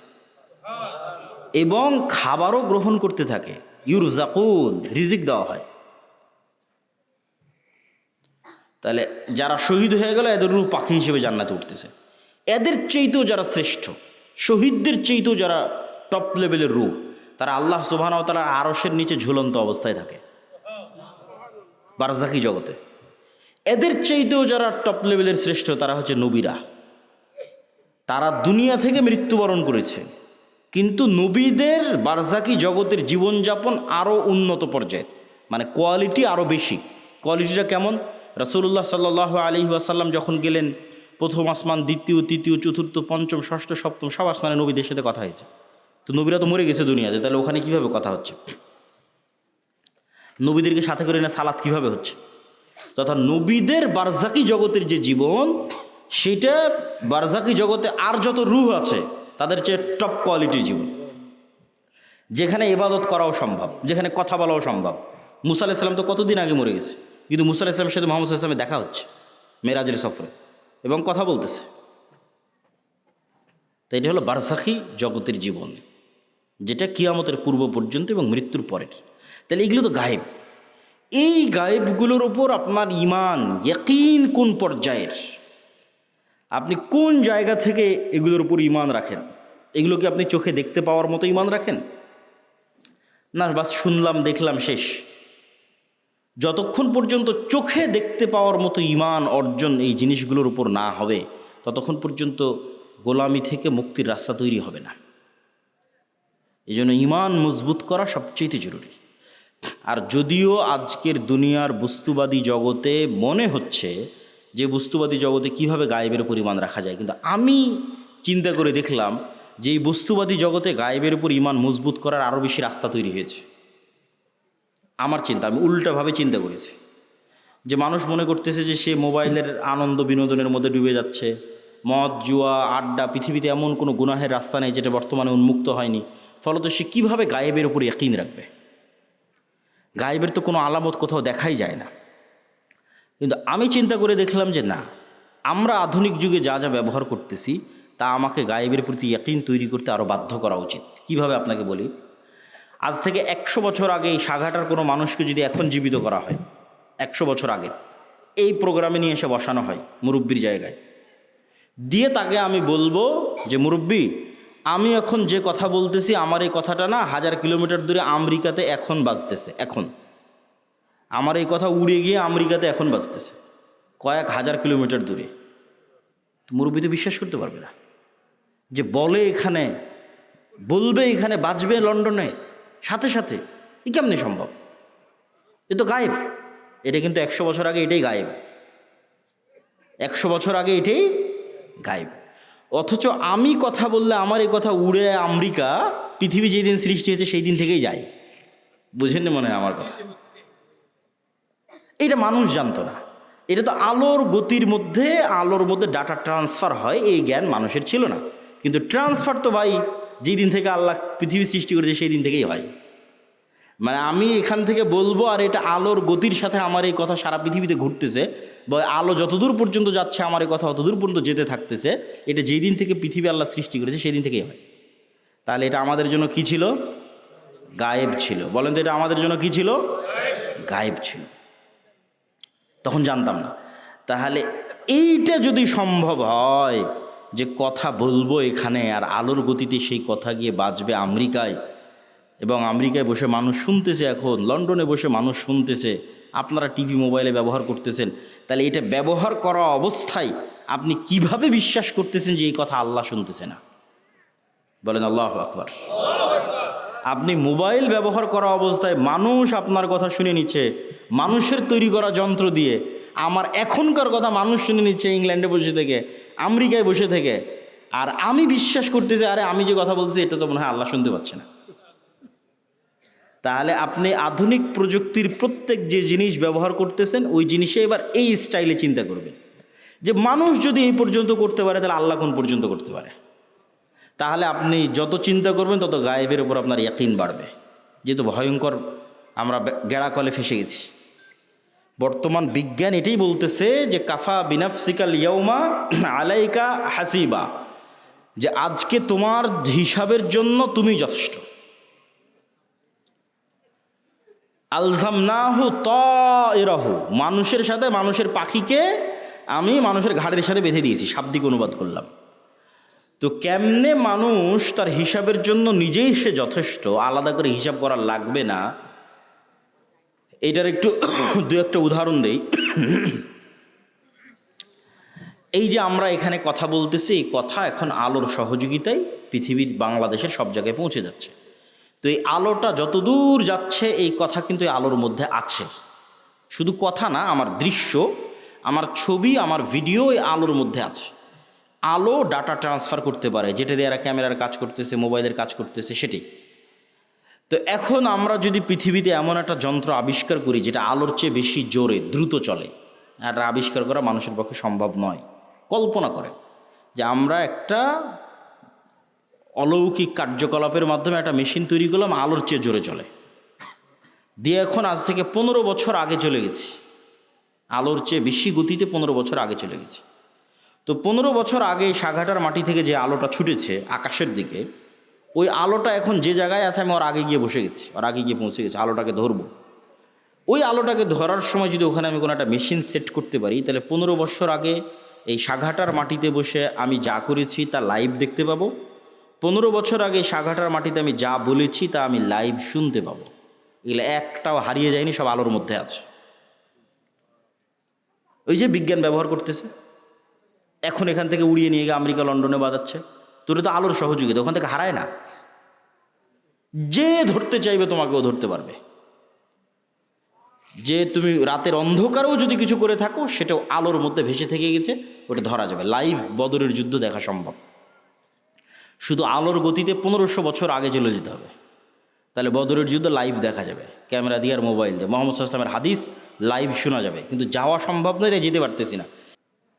এবং খাবারও গ্রহণ করতে থাকে। ইউরজাকুন, রিজিক দেওয়া হয়। তাহলে যারা শহীদ হয়ে গেল, এদের রূহ পাখি হিসেবে জান্নাতে উঠতেছে। এদের চেয়েতেও যারা শ্রেষ্ঠ, শহীদদের চেয়েতেও যারা টপ লেভেলের রূহ, তারা আল্লাহ সুবহানাহু ওয়া তাআলার আরশের নিচে ঝুলন্ত অবস্থায় থাকে বারজাকি জগতে। এদের চাইতেও যারা টপ লেভেলের শ্রেষ্ঠ, তারা হচ্ছে নবীরা। তারা দুনিয়া থেকে মৃত্যুবরণ করেছে, কিন্তু নবীদের বারজাকি জগতের জীবনযাপন আরও উন্নত পর্যায়ে, মানে কোয়ালিটি আরও বেশি। কোয়ালিটিটা কেমন? রাসূলুল্লাহ সাল্লাল্লাহু আলাইহি ওয়াসাল্লাম যখন গেলেন, প্রথম আসমান, দ্বিতীয়, তৃতীয়, চতুর্থ, পঞ্চম, ষষ্ঠ, সপ্তম, সব আসমানে নবীদের সাথে কথা হয়েছে। তো নবীরা তো মরে গেছে দুনিয়াতে, তাহলে ওখানে কীভাবে কথা হচ্ছে? নবীদেরকে সাথে করে না সালাত কীভাবে হচ্ছে? তথা নবীদের বারজাকি জগতের যে জীবন, সেটা বারজাকি জগতে আর যত রূহ আছে তাদের চেয়ে টপ কোয়ালিটির জীবন, যেখানে ইবাদত করাও সম্ভব, যেখানে কথা বলাও সম্ভব। মুসা আলাইহিস সালাম তো কতদিন আগে মরে গেছে, কিন্তু মুসা আলাইহিস সালামের সাথে মুহাম্মদ সাল্লাল্লাহু আলাইহি ওয়াসাল্লামের দেখা হচ্ছে মেরাজের সফরে, এবং কথা বলতেছে। তো এটা হলো বারজাকি জগতের জীবন, যেটা কিয়ামতের পূর্ব পর্যন্ত এবং মৃত্যুর পরের। তাহলে এগুলো তো গায়েব। এই গায়েবগুলোর উপর আপনার ঈমান, ইয়াকিন কোন পর্যায়ের, আপনি কোন জায়গা থেকে এগুলোর উপর ঈমান রাখেন? এগুলোকে আপনি চোখে দেখতে পাওয়ার মতো ঈমান রাখেন, না বাস শুনলাম দেখলাম শেষ? যতক্ষণ পর্যন্ত চোখে দেখতে পাওয়ার মতো ঈমান অর্জন এই জিনিসগুলোর উপর না হবে, ততক্ষণ পর্যন্ত গোলামি থেকে মুক্তির রাস্তা তৈরি হবে না। এই জন্য ঈমান মজবুত করা সবচেয়ে জরুরি। আর যদিও আজকের দুনিয়ার বস্তুবাদী জগতে মনে হচ্ছে যে বস্তুবাদী জগতে কিভাবে গায়েবের উপর ঈমান রাখা যায়, কিন্তু আমি চিন্তা করে দেখলাম যে এই বস্তুবাদী জগতে গায়েবের উপর ঈমান মজবুত করার আরও বেশি রাস্তা তৈরি হয়েছে। আমার চিন্তা, আমি উল্টাভাবে চিন্তা করেছি যে মানুষ মনে করতেছে যে সে মোবাইলের আনন্দ বিনোদনের মধ্যে ডুবে যাচ্ছে, মদ, জুয়া, আড্ডা, পৃথিবীতে এমন কোনো গুনাহের রাস্তা নেই যেটা বর্তমানে উন্মুক্ত হয়নি, ফলত সে কীভাবে গায়েবের উপর ইয়াকিন রাখবে? গায়েবের তো কোনো আলামত কোথাও দেখাই যায় না। কিন্তু আমি চিন্তা করে দেখলাম যে না, আমরা আধুনিক যুগে যা যা ব্যবহার করতেছি তা আমাকে গায়েবের প্রতি ইয়াকিন তৈরি করতে আরও বাধ্য করা উচিত। কিভাবে আপনাকে বলি, আজ থেকে 100 বছর আগে এই সাঘাটার কোনো মানুষকে যদি এখন জীবিত করা হয়, 100 বছর আগে এই প্রোগ্রামে নিয়ে এসে বসানো হয় মুরব্বির জায়গায়, দিয়ে তাকে আমি বলবো যে মুরব্বি, আমি এখন যে কথা বলতেছি আমার এই কথাটা না 1000 কিলোমিটার দূরে আমেরিকাতে এখন বাজতেছে, এখন আমার এই কথা উড়ে গিয়ে আমেরিকাতে এখন বাজতেছে, কয়েক হাজার কিলোমিটার দূরে। মুরব্বি তো বিশ্বাস করতে পারবে না যে বলে এখানে, বলবে এখানে, বাজবে লন্ডনে সাথে সাথে, এ কেমনি সম্ভব? এ তো গায়েব। এটা কিন্তু 100 বছর আগে এটাই গায়েব, 100 বছর আগে এটাই গায়েব। অথচ আমি কথা বললে আমার এই কথা উড়ে আমেরিকা, পৃথিবী যেই দিন সৃষ্টি হয়েছে সেই দিন থেকেই যায়। বুঝেন না মনে হয় আমার কথা? এটা মানুষ জানতো না। এটা তো আলোর গতির মধ্যে, আলোর মধ্যে ডাটা ট্রান্সফার হয়, এই জ্ঞান মানুষের ছিল না। কিন্তু ট্রান্সফার তো ভাই যেই দিন থেকে আল্লাহ পৃথিবী সৃষ্টি করেছে সেই দিন থেকেই হয়। মানে আমি এখান থেকে বলবো আর এটা আলোর গতির সাথে আমার এই কথা সারা পৃথিবীতে ঘুরতেছে, বা আলো যতদূর পর্যন্ত যাচ্ছে আমার এই কথা অতদূর পর্যন্ত যেতে থাকতেছে, এটা যেই দিন থেকে পৃথিবী আল্লাহ সৃষ্টি করেছে সেই দিন থেকেই হয়। তাহলে এটা আমাদের জন্য কি ছিল? গায়েব ছিল। বলেন তো এটা আমাদের জন্য কি ছিল? গায়েব ছিল, তখন জানতাম না। তাহলে এইটা যদি সম্ভব হয় যে কথা বলবো এখানে আর আলোর গতিতে সেই কথা গিয়ে বাজবে আমেরিকায়, এবং আমেরিকায় বসে মানুষ শুনতেছে, এখন লন্ডনে বসে মানুষ শুনতেছে, আপনারা টিভি মোবাইলে ব্যবহার করতেছেন, তাহলে এটা ব্যবহার করা অবস্থায় আপনি কিভাবে বিশ্বাস করতেছেন যে এই কথা আল্লাহ শুনতেছে না? বলেন আল্লাহু আকবার। আপনি মোবাইল ব্যবহার করা অবস্থায় মানুষ আপনার কথা শুনে নিচ্ছে মানুষের তৈরি করা যন্ত্র দিয়ে, আমার এখনকার কথা মানুষ শুনে নিচ্ছে ইংল্যান্ডে বসে থেকে, আমেরিকায় বসে থেকে, আর আমি বিশ্বাস করতেছি আরে আমি যে কথা বলছি এটা তো মনে হয় আল্লাহ শুনতে পাচ্ছে না। তাহলে আপনি আধুনিক প্রযুক্তির প্রত্যেক যে জিনিস ব্যবহার করতেছেন ওই জিনিসে এবার এই স্টাইলে চিন্তা করবেন যে মানুষ যদি এই পর্যন্ত করতে পারে তাহলে আল্লাহ কোন পর্যন্ত করতে পারে। তাহলে আপনি যত চিন্তা করবেন তত গায়েবের উপর আপনার ইয়াকিন বাড়বে। যেহেতু ভয়ঙ্কর আমরা গেড়া কলে ফেসে গেছি। বর্তমান বিজ্ঞান এটাই বলতেছে যে কাফা বিনাফসিকাল ইয়াউমা আলাইকা হাসিবা, যে আজকে তোমার হিসাবের জন্য তুমি যথেষ্ট। আলজামনাহু তায়রাহু, মানুষের সাথে মানুষের পাখিকে আমি মানুষের ঘাড়ের সাথে বেঁধে দিয়েছি, শাব্দিক অনুবাদ করলাম। তো কেমনে মানুষ তার হিসাবের জন্য নিজেই সে যথেষ্ট, আলাদা করে হিসাব করা লাগবে না, এটার একটু দু একটা উদাহরণ দেই। এই যে আমরা এখানে কথা বলতেছি, এই কথা এখন আলোর সহযোগিতায় পৃথিবীর বাংলাদেশের সব জায়গায় পৌঁছে যাচ্ছে। তো এই আলোটা যতদূর যাচ্ছে এই কথা কিন্তু এই আলোর মধ্যে আছে। শুধু কথা না, আমার দৃশ্য, আমার ছবি, আমার ভিডিও এই আলোর মধ্যে আছে। আলো ডাটা ট্রান্সফার করতে পারে, যেটা দিয়ে এরা ক্যামেরার কাজ করতেছে, মোবাইলের কাজ করতেছে, সেটাই। তো এখন আমরা যদি পৃথিবীতে এমন একটা যন্ত্র আবিষ্কার করি যেটা আলোর চেয়ে বেশি জোরে দ্রুত চলে, এটা আবিষ্কার করা মানুষের পক্ষে সম্ভব নয়। কল্পনা করেন যে আমরা একটা অলৌকিক কার্যকলাপের মাধ্যমে একটা মেশিন তৈরি করলাম আলোর চেয়ে জোরে চলে, দিয়ে এখন আজ থেকে 15 বছর আগে চলে গেছি, আলোর চেয়ে বেশি গতিতে 15 বছর আগে চলে গেছি। তো 15 বছর আগে সাঘাটার মাটি থেকে যে আলোটা ছুটেছে আকাশের দিকে, ওই আলোটা এখন যে জায়গায় আছে আমি ওর আগে গিয়ে বসে গেছি, ওর আগে গিয়ে পৌঁছে গেছি, আলোটাকে ধরবো। ওই আলোটাকে ধরার সময় যদি ওখানে আমি কোনো একটা মেশিন সেট করতে পারি, তাহলে 15 বছর আগে এই সাঘাটার মাটিতে বসে আমি যা করেছি তা লাইভ দেখতে পাবো। 15 বছর আগে সাঘাটার মাটিতে আমি যা বলেছি তা আমি লাইভ শুনতে পাবো। এগুলো একটাও হারিয়ে যায়নি, সব আলোর মধ্যে আছে। ওই যে বিজ্ঞান ব্যবহার করতেছে, এখন এখান থেকে উড়িয়ে নিয়ে গিয়ে আমেরিকা লন্ডনে বাজাচ্ছে, তোর তো আলোর সহযোগিতা, ওখান থেকে হারায় না। যে ধরতে চাইবে তোমাকেও ধরতে পারবে। যে তুমি রাতের অন্ধকারেও যদি কিছু করে থাকো সেটাও আলোর মধ্যে ভেসে থেকে গেছে, ওটা ধরা যাবে। লাইভ বদরের যুদ্ধ দেখা সম্ভব। শুধু আলোর গতিতে 1500 বছর আগে চলে যেতে হবে, তাহলে বদরের যুদ্ধ লাইভ দেখা যাবে ক্যামেরা দিয়ে আর মোবাইল দিয়ে। মোহাম্মদ সাল্লাল্লাহু আলাইহি ওয়াসাল্লামের হাদিস লাইভ শোনা যাবে, কিন্তু যাওয়া সম্ভব নয়, তাই যেতে পারতেছি না।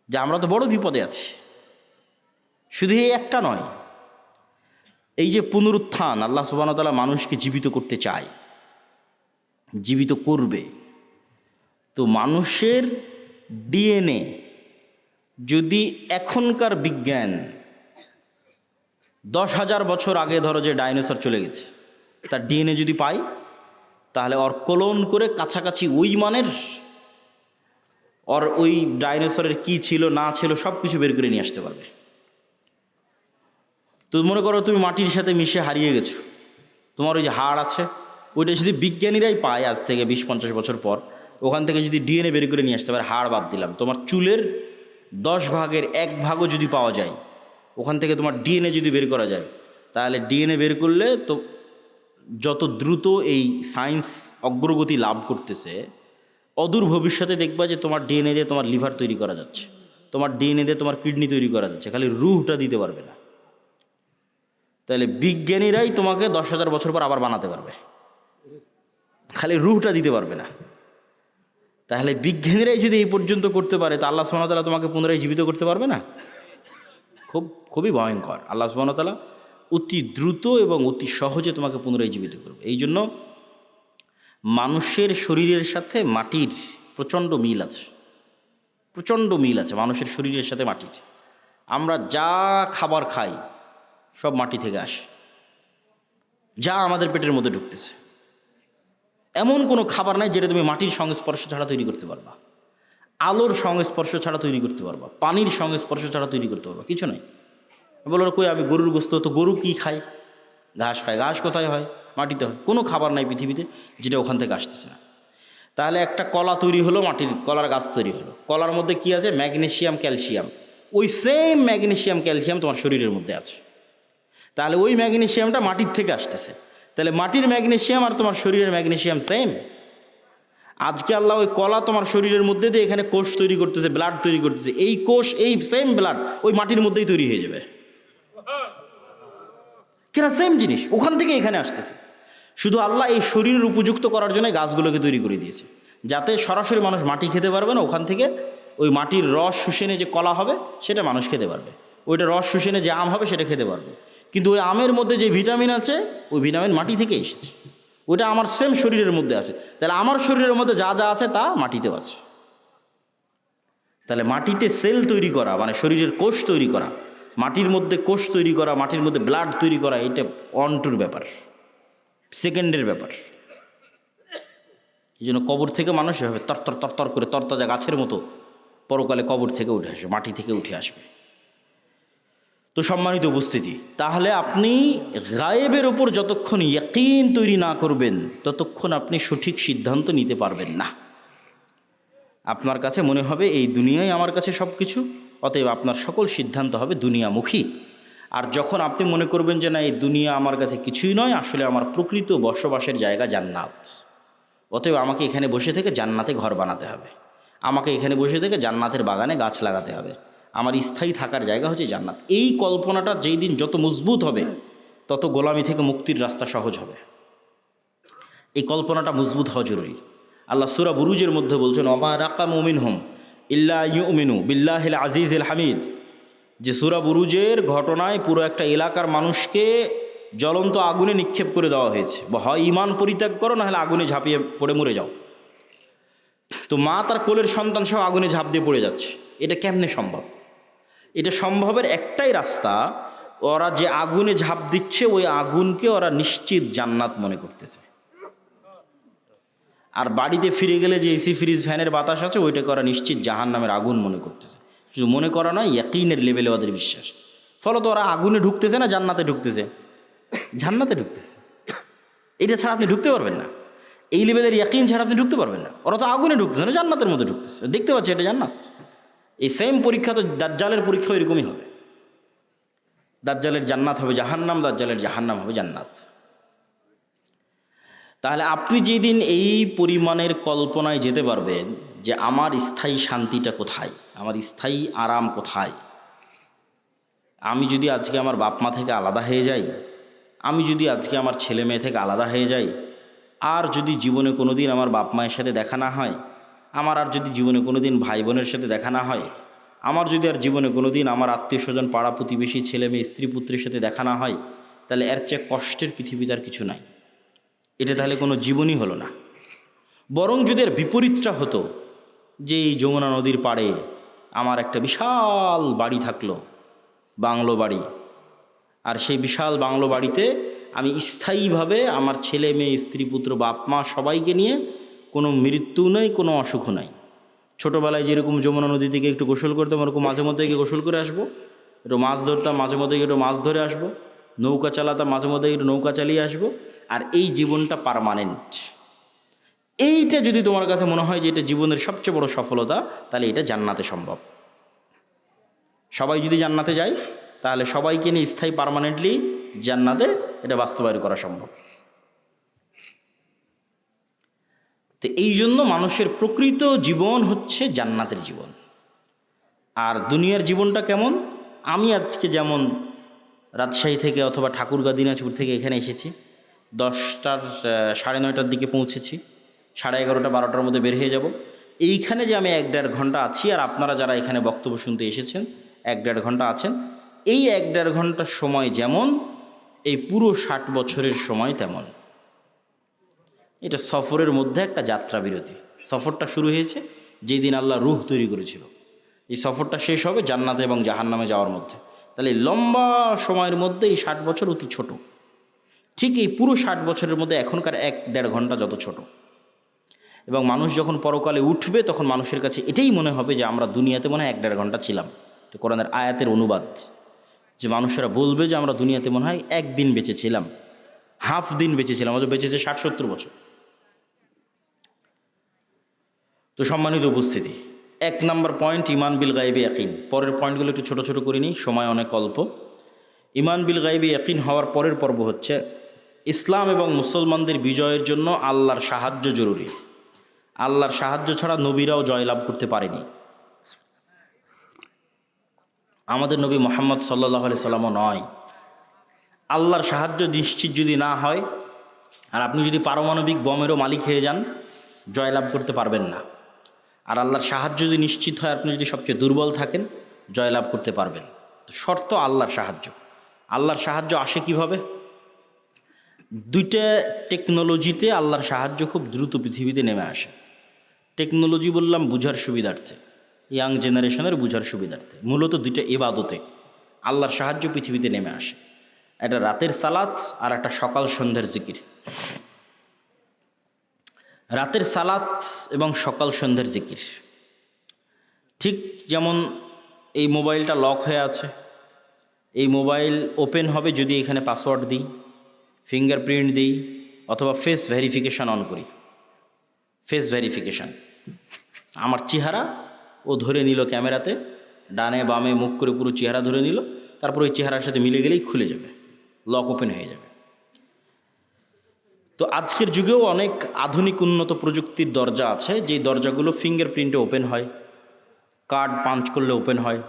যে আমরা তো বড় বিপদে আছি। শুধু এই একটা নয়, এই যে পুনরুত্থান, আল্লাহ সুবহানাহু ওয়া তাআলা মানুষকে জীবিত করতে চায়, জীবিত করবে। তো মানুষের ডিএনএ যদি এখনকার বিজ্ঞান 10,000 বছর আগে ধরো যে ডাইনোসর চলে গেছে তার ডিএনএ যদি পাই, তাহলে ওর ক্লোন করে কাছাকাছি ওই মানের ওর ওই ডাইনোসরের কি ছিল না ছিল সব কিছু বের করে নিয়ে আসতে পারবে। তো মনে করো তুমি মাটির সাথে মিশে হারিয়ে গেছো, তোমার ওই যে হাড় আছে ওইটা যদি বিজ্ঞানীরাই পায় আজ থেকে 20-50 বছর পর, ওখান থেকে যদি ডিএনএ বের করে নিয়ে আসতে পারে, হাড় বাদ দিলাম, তোমার চুলের 10 ভাগের 1 ভাগও যদি পাওয়া যায়, ওখান থেকে তোমার ডিএনএ যদি বের করা যায়, তাহলে ডিএনএ বের করলে তো যত দ্রুত এই সায়েন্স অগ্রগতি লাভ করতেছে, অদূর ভবিষ্যতে দেখবা যে তোমার ডিএনএ দিয়ে তোমার লিভার তৈরি করা যাচ্ছে, তোমার ডিএনএ দিয়ে তোমার কিডনি তৈরি করা যাচ্ছে, খালি রুহটা দিতে পারবে না। তাহলে বিজ্ঞানীরাই তোমাকে 10,000 বছর পর আবার বানাতে পারবে, খালি রুহটা দিতে পারবে না। তাহলে বিজ্ঞানীরাই যদি এই পর্যন্ত করতে পারে, তা আল্লাহ সুবহানাহু ওয়া তাআলা তোমাকে পুনরায় জীবিত করতে পারবে না? খুবই ভয়ঙ্কর। আল্লাহ সুবহানাহু ওয়া তাআলা অতি দ্রুত এবং অতি সহজে তোমাকে পুনরায় জীবিত করবে। এই জন্য মানুষের শরীরের সাথে মাটির প্রচণ্ড মিল আছে, প্রচণ্ড মিল আছে মানুষের শরীরের সাথে মাটির। আমরা যা খাবার খাই সব মাটি থেকে আসে, যা আমাদের পেটের মধ্যে ঢুকতেছে। এমন কোনো খাবার নাই যেটা তুমি মাটির সংস্পর্শ ছাড়া তৈরি করতে পারবা, আলোর সংস্পর্শ ছাড়া তৈরি করতে পারবা, পানির সংস্পর্শ ছাড়া তৈরি করতে পারবা, কিছু নাই। বলো কই আমি গরুর গোস্ত, তো গরু কি খায়? ঘাস খায়। ঘাস কোথায় হয়? মাটিতে হয়। কোনো খাবার নাই পৃথিবীতে যেটা ওখান থেকে আসতেছে না। তাহলে একটা কলা তৈরি হলো, মাটির কলার গাছ তৈরি হলো, কলার মধ্যে কি আছে? Magnesium, calcium. ওই সেম ম্যাগনেসিয়াম ক্যালসিয়াম তোমার শরীরের মধ্যে আছে। তাহলে ওই ম্যাগনেসিয়ামটা মাটির থেকে আসতেছে। তাহলে মাটির ম্যাগনেসিয়াম আর তোমার শরীরের ম্যাগনেসিয়াম সেম। আজকে আল্লাহ ওই কলা তোমার শরীরের মধ্যে দিয়ে এখানে কোষ তৈরি করতেছে, ব্লাড তৈরি করতেছে। এই কোষ, এই সেম ব্লাড ওই মাটির মধ্যেই তৈরি হয়ে যাবে। কিনা সেম জিনিস ওখান থেকে এখানে আসতেছে। শুধু আল্লাহ এই শরীরের উপযুক্ত করার জন্য গাছগুলোকে তৈরি করে দিয়েছে, যাতে সরাসরি মানুষ মাটি খেতে পারবে না, ওখান থেকে ওই মাটির রস শুষেনে যে কলা হবে সেটা মানুষ খেতে পারবে, ওইটা রস শুষেনে যে আম হবে সেটা খেতে পারবে। কিন্তু ওই আমের মধ্যে যে ভিটামিন আছে ওই ভিটামিন মাটি থেকে এসেছে, ওইটা আমার সেম শরীরের মধ্যে আছে। তাহলে আমার শরীরের মধ্যে যা যা আছে তা মাটিতেও আছে। তাহলে মাটিতে সেল তৈরি করা মানে শরীরের কোষ তৈরি করা, মাটির মধ্যে কোষ তৈরি করা, মাটির মধ্যে ব্লাড তৈরি করা, এটা অনটুর ব্যাপার, সেকেন্ডের ব্যাপার। এই জন্য কবর থেকে মানুষ এভাবে তরতর তরতর করে তরতাজা গাছের মতো পরকালে কবর থেকে উঠে আসবে, মাটি থেকে উঠে আসবে। তো সম্মানিত উপস্থিতি, তাহলে আপনি গায়েবের ওপর যতক্ষণ ইয়াকিন তৈরি না করবেন ততক্ষণ আপনি সঠিক সিদ্ধান্ত নিতে পারবেন না। আপনার কাছে মনে হবে এই দুনিয়ায় আমার কাছে সব কিছু, অতএব আপনার সকল সিদ্ধান্ত হবে দুনিয়ামুখী। আর যখন আপনি মনে করবেন যে না এই দুনিয়া আমার কাছে কিছুই নয়, আসলে আমার প্রকৃত বসবাসের জায়গা জান্নাত, অতএব আমাকে এখানে বসে থেকে জান্নাতে ঘর বানাতে হবে, আমাকে এখানে বসে থেকে জান্নাতের বাগানে গাছ লাগাতে হবে, আমার স্থায়ী থাকার জায়গা হচ্ছে জান্নাত। এই কল্পনাটা যেই দিন যত মজবুত হবে তত গোলামি থেকে মুক্তির রাস্তা সহজ হবে। এই কল্পনাটা মজবুত হওয়া জরুরি। আল্লাহ সূরা বুরুজের মধ্যে বলছেন ওমা রাকামু মিনহুম ইল্লা ইউমিনু বিল্লাহিল আজিজিল হামিদ, যে সূরা বুরুজের ঘটনায় পুরো একটা এলাকার মানুষকে জ্বলন্ত আগুনে নিক্ষেপ করে দেওয়া হয়েছে, বা হয় ঈমান পরিত্যাগ করো না হলে আগুনে ঝাঁপিয়ে পড়ে মরে যাও। তো মা তার কোলের সন্তান সহ আগুনে ঝাঁপ দিয়ে পড়ে যাচ্ছে। এটা কেমনে সম্ভব? এটা সম্ভবের একটাই রাস্তা, ওরা যে আগুনে ঝাঁপ দিচ্ছে ওই আগুনকে ওরা নিশ্চিত জান্নাত মনে করতেছে। আর বাড়িতে ফিরে গেলে যে এসি ফ্রিজ ফ্যানের বাতাস আছে ওইটাকে ওরা নিশ্চিত জাহান্নামের আগুন মনে করতেছে। শুধু মনে করা নয়, ইয়াকিনের লেভেলে ওদের বিশ্বাস। ফলত ওরা আগুনে ঢুকতেছে না জান্নাতে ঢুকতেছে? জান্নাতে ঢুকতেছে। এটা ছাড়া আপনি ঢুকতে পারবেন না, এই লেভেলের ইয়াকিন ছাড়া আপনি ঢুকতে পারবেন না। ওরা তো আগুনে ঢুকতেছে না, জান্নাতের মধ্যে ঢুকতেছে, দেখতে পাচ্ছে এটা জান্নাত। এই সেম পরীক্ষা তো দাজ্জালের পরীক্ষা এরকমই হবে। দাজ্জালের জান্নাত হবে জাহান্নাম, দাজ্জালের জাহান্নাম হবে জান্নাত। তাহলে আপনি যেদিন এই পরিমাণের কল্পনায় যেতে পারবেন যে আমার স্থায়ী শান্তিটা কোথায়, আমার স্থায়ী আরাম কোথায়, আমি যদি আজকে আমার বাপ মা থেকে আলাদা হয়ে যাই, আমি যদি আজকে আমার ছেলে মেয়ে থেকে আলাদা হয়ে যাই, আর যদি জীবনে কোনো দিন আমার বাপ মায়ের সাথে দেখা না হয়, আমার আর যদি জীবনে কোনো দিন ভাই বোনের সাথে দেখা না হয়, আমার যদি আর জীবনে কোনো দিন আমার আত্মীয় স্বজন পাড়া প্রতিবেশী ছেলে মেয়ে স্ত্রী পুত্রের সাথে দেখা না হয়, তাহলে এর চেয়ে কষ্টের পৃথিবীতে আর কিছু নাই। এটা তাহলে কোনো জীবনই হলো না। বরং যদি এর বিপরীতটা হতো, যে এই যমুনা নদীর পাড়ে আমার একটা বিশাল বাড়ি থাকলো, বাংলো বাড়ি, আর সেই বিশাল বাংলো বাড়িতে আমি স্থায়ীভাবে আমার ছেলে মেয়ে স্ত্রী পুত্র বাপ মা সবাইকে নিয়ে, কোনো মৃত্যু নেই, কোনো অসুখ নাই। ছোটোবেলায় যেরকম যমুনা নদী থেকে একটু গোসল করতাম, ওরকম মাঝে মধ্যে গিয়ে গোসল করে আসবো, একটু মাছ ধরতাম, মাঝে মধ্যে একটু মাছ ধরে আসবো, নৌকা চালাতাম, মাঝে মধ্যে একটু নৌকা চালিয়ে আসবো। আর এই জীবনটা পার্মানেন্ট। এইটা যদি তোমার কাছে মনে হয় যে এটা জীবনের সবচেয়ে বড় সফলতা, তাহলে এটা জান্নাতে সম্ভব। সবাই যদি জান্নাতে যায় তাহলে সবাইকে নিয়ে স্থায়ী পার্মানেন্টলি জান্নাতে এটা বাস্তবায়ন করা সম্ভব। তো এই জন্য মানুষের প্রকৃত জীবন হচ্ছে জান্নাতের জীবন। আর দুনিয়ার জীবনটা কেমন? আমি আজকে যেমন রাজশাহী থেকে অথবা ঠাকুরগাঁ দিনাজপুর থেকে এখানে এসেছি, 10টার 9:30 দিকে পৌঁছেছি, 11:30 12টার মধ্যে বের হয়ে যাব। এইখানে যে আমি 1-1.5 ঘন্টা আছি, আর আপনারা যারা এখানে বক্তব্য শুনতে এসেছেন 1-1.5 ঘন্টা আছেন, এই 1-1.5 ঘন্টার সময় যেমন এই পুরো 60 বছরের সময় তেমন। এটা সফরের মধ্যে একটা যাত্রা বিরতি। সফরটা শুরু হয়েছে যেই দিন আল্লাহ রূহ তৈরি করেছিল, এই সফরটা শেষ হবে জান্নাতে এবং জাহান্নামে যাওয়ার মধ্যে। তাহলে এই লম্বা সময়ের মধ্যে এই 60 বছর অতি ছোট। ঠিক এই পুরো 60 বছরের মধ্যে এখনকার 1-1.5 ঘন্টা যত ছোট। এবং মানুষ যখন পরকালে উঠবে তখন মানুষের কাছে এটাই মনে হবে যে আমরা দুনিয়াতে মনে হয় 1-1.5 ঘন্টা ছিলাম। এটা কোরআনের আয়াতের অনুবাদ, যে মানুষেরা বলবে যে আমরা দুনিয়াতে মনে হয় একদিন বেঁচেছিলাম, হাফ দিন বেঁচেছিলাম, অথচ বেঁচেছে 60-70 বছর। তো সম্মানিত উপস্থিতি, 1 নম্বর পয়েন্ট ঈমান বিল গায়বি ইয়াকিন। পরের পয়েন্টগুলো একটু ছোট ছোট করে নিই, সময় অনেক অল্প। ঈমান বিল গায়বি ইয়াকিন হওয়ার পরের পর্ব হচ্ছে ইসলাম এবং মুসলমানদের বিজয়ের জন্য আল্লাহর সাহায্য জরুরি। আল্লাহর সাহায্য ছাড়া নবীরাও জয়লাভ করতে পারেনি। আমাদের নবী মুহাম্মদ সাল্লাল্লাহু আলাইহি সাল্লামও নয়। আল্লাহর সাহায্য নিশ্চিত যদি না হয়, আর আপনি যদি পারমাণবিক বমেরও মালিক হয়ে যান, জয়লাভ করতে পারবেন না। আর আল্লাহর সাহায্য যদি নিশ্চিত হয়, আপনি যদি সবচেয়ে দুর্বল থাকেন, জয়লাভ করতে পারবেন। তো শর্ত আল্লাহর সাহায্য। আল্লাহর সাহায্য আসে কিভাবে? 2টা টেকনোলজিতে আল্লাহর সাহায্য খুব দ্রুত পৃথিবীতে নেমে আসে। টেকনোলজি বললাম বুঝার সুবিধার্থে, ইয়াং জেনারেশনের বুঝার সুবিধার্থে। মূলত 2টা ইবাদতে আল্লাহর সাহায্য পৃথিবীতে নেমে আসে। একটা রাতের সালাত আর একটা সকাল সন্ধ্যার জিকির। রাতের সালাত এবং সকাল সন্ধ্যার জিকির। ঠিক যেমন এই মোবাইলটা লক হয়ে আছে, এই মোবাইল ওপেন হবে যদি এখানে পাসওয়ার্ড দিই, ফিঙ্গারপ্রিন্ট দিই, অথবা ফেস ভেরিফিকেশান অন করি। ফেস ভেরিফিকেশান, আমার চেহারা ও ধরে নিল ক্যামেরাতে, ডানে বামে মুখ করে পুরো চেহারা ধরে নিল, তারপর ওই চেহারার সাথে মিলে গেলেই খুলে যাবে, লক ওপেন হয়ে যাবে। তো আজকের যুগেও অনেক আধুনিক উন্নত প্রযুক্তির দরজা আছে, যেই দরজাগুলো ফিঙ্গারপ্রিন্টে ওপেন হয়, কার্ড পাঞ্চ করলে ওপেন হয়।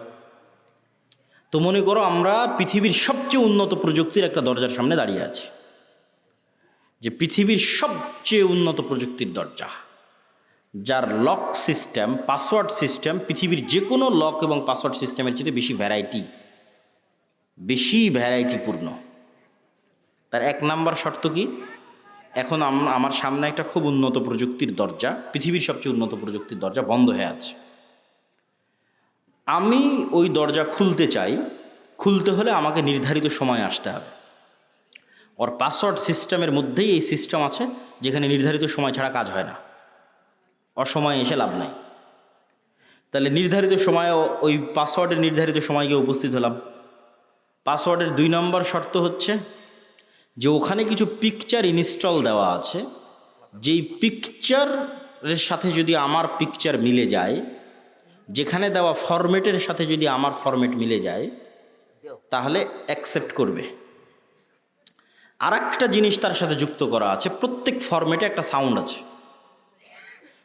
তো মনে করো আমরা পৃথিবীর সবচেয়ে উন্নত প্রযুক্তির একটা দরজার সামনে দাঁড়িয়ে আছি, যে পৃথিবীর সবচেয়ে উন্নত প্রযুক্তির দরজা, যার লক সিস্টেম, পাসওয়ার্ড সিস্টেম পৃথিবীর যে কোনো লক এবং পাসওয়ার্ড সিস্টেমের চেয়ে বেশি ভ্যারাইটিপূর্ণ। তার 1 নাম্বার শর্ত কি? এখন আমার সামনে একটা খুব উন্নত প্রযুক্তির দরজা, পৃথিবীর সবচেয়ে উন্নত প্রযুক্তির দরজা বন্ধ হয়ে আছে। আমি ওই দরজা খুলতে চাই, খুলতে হলে আমাকে নির্ধারিত সময় আসতে হবে। ওর পাসওয়ার্ড সিস্টেমের মধ্যেই এই সিস্টেম আছে যেখানে নির্ধারিত সময় ছাড়া কাজ হয় না, অসময়ে এসে লাভ নাই। তাহলে নির্ধারিত সময়ে ওই পাসওয়ার্ডের নির্ধারিত সময় গিয়ে উপস্থিত হলাম। পাসওয়ার্ডের 2 নম্বর শর্ত হচ্ছে যে ওখানে কিছু পিকচার ইনস্টল দেওয়া আছে, যেই পিকচারের সাথে যদি আমার পিকচার মিলে যায়, যেখানে দেওয়া ফরম্যাটের সাথে যদি আমার ফরম্যাট মিলে যায়, তাহলে অ্যাকসেপ্ট করবে। আর একটা জিনিস তার সাথে যুক্ত করা আছে, প্রত্যেক ফরম্যাটে একটা সাউন্ড আছে,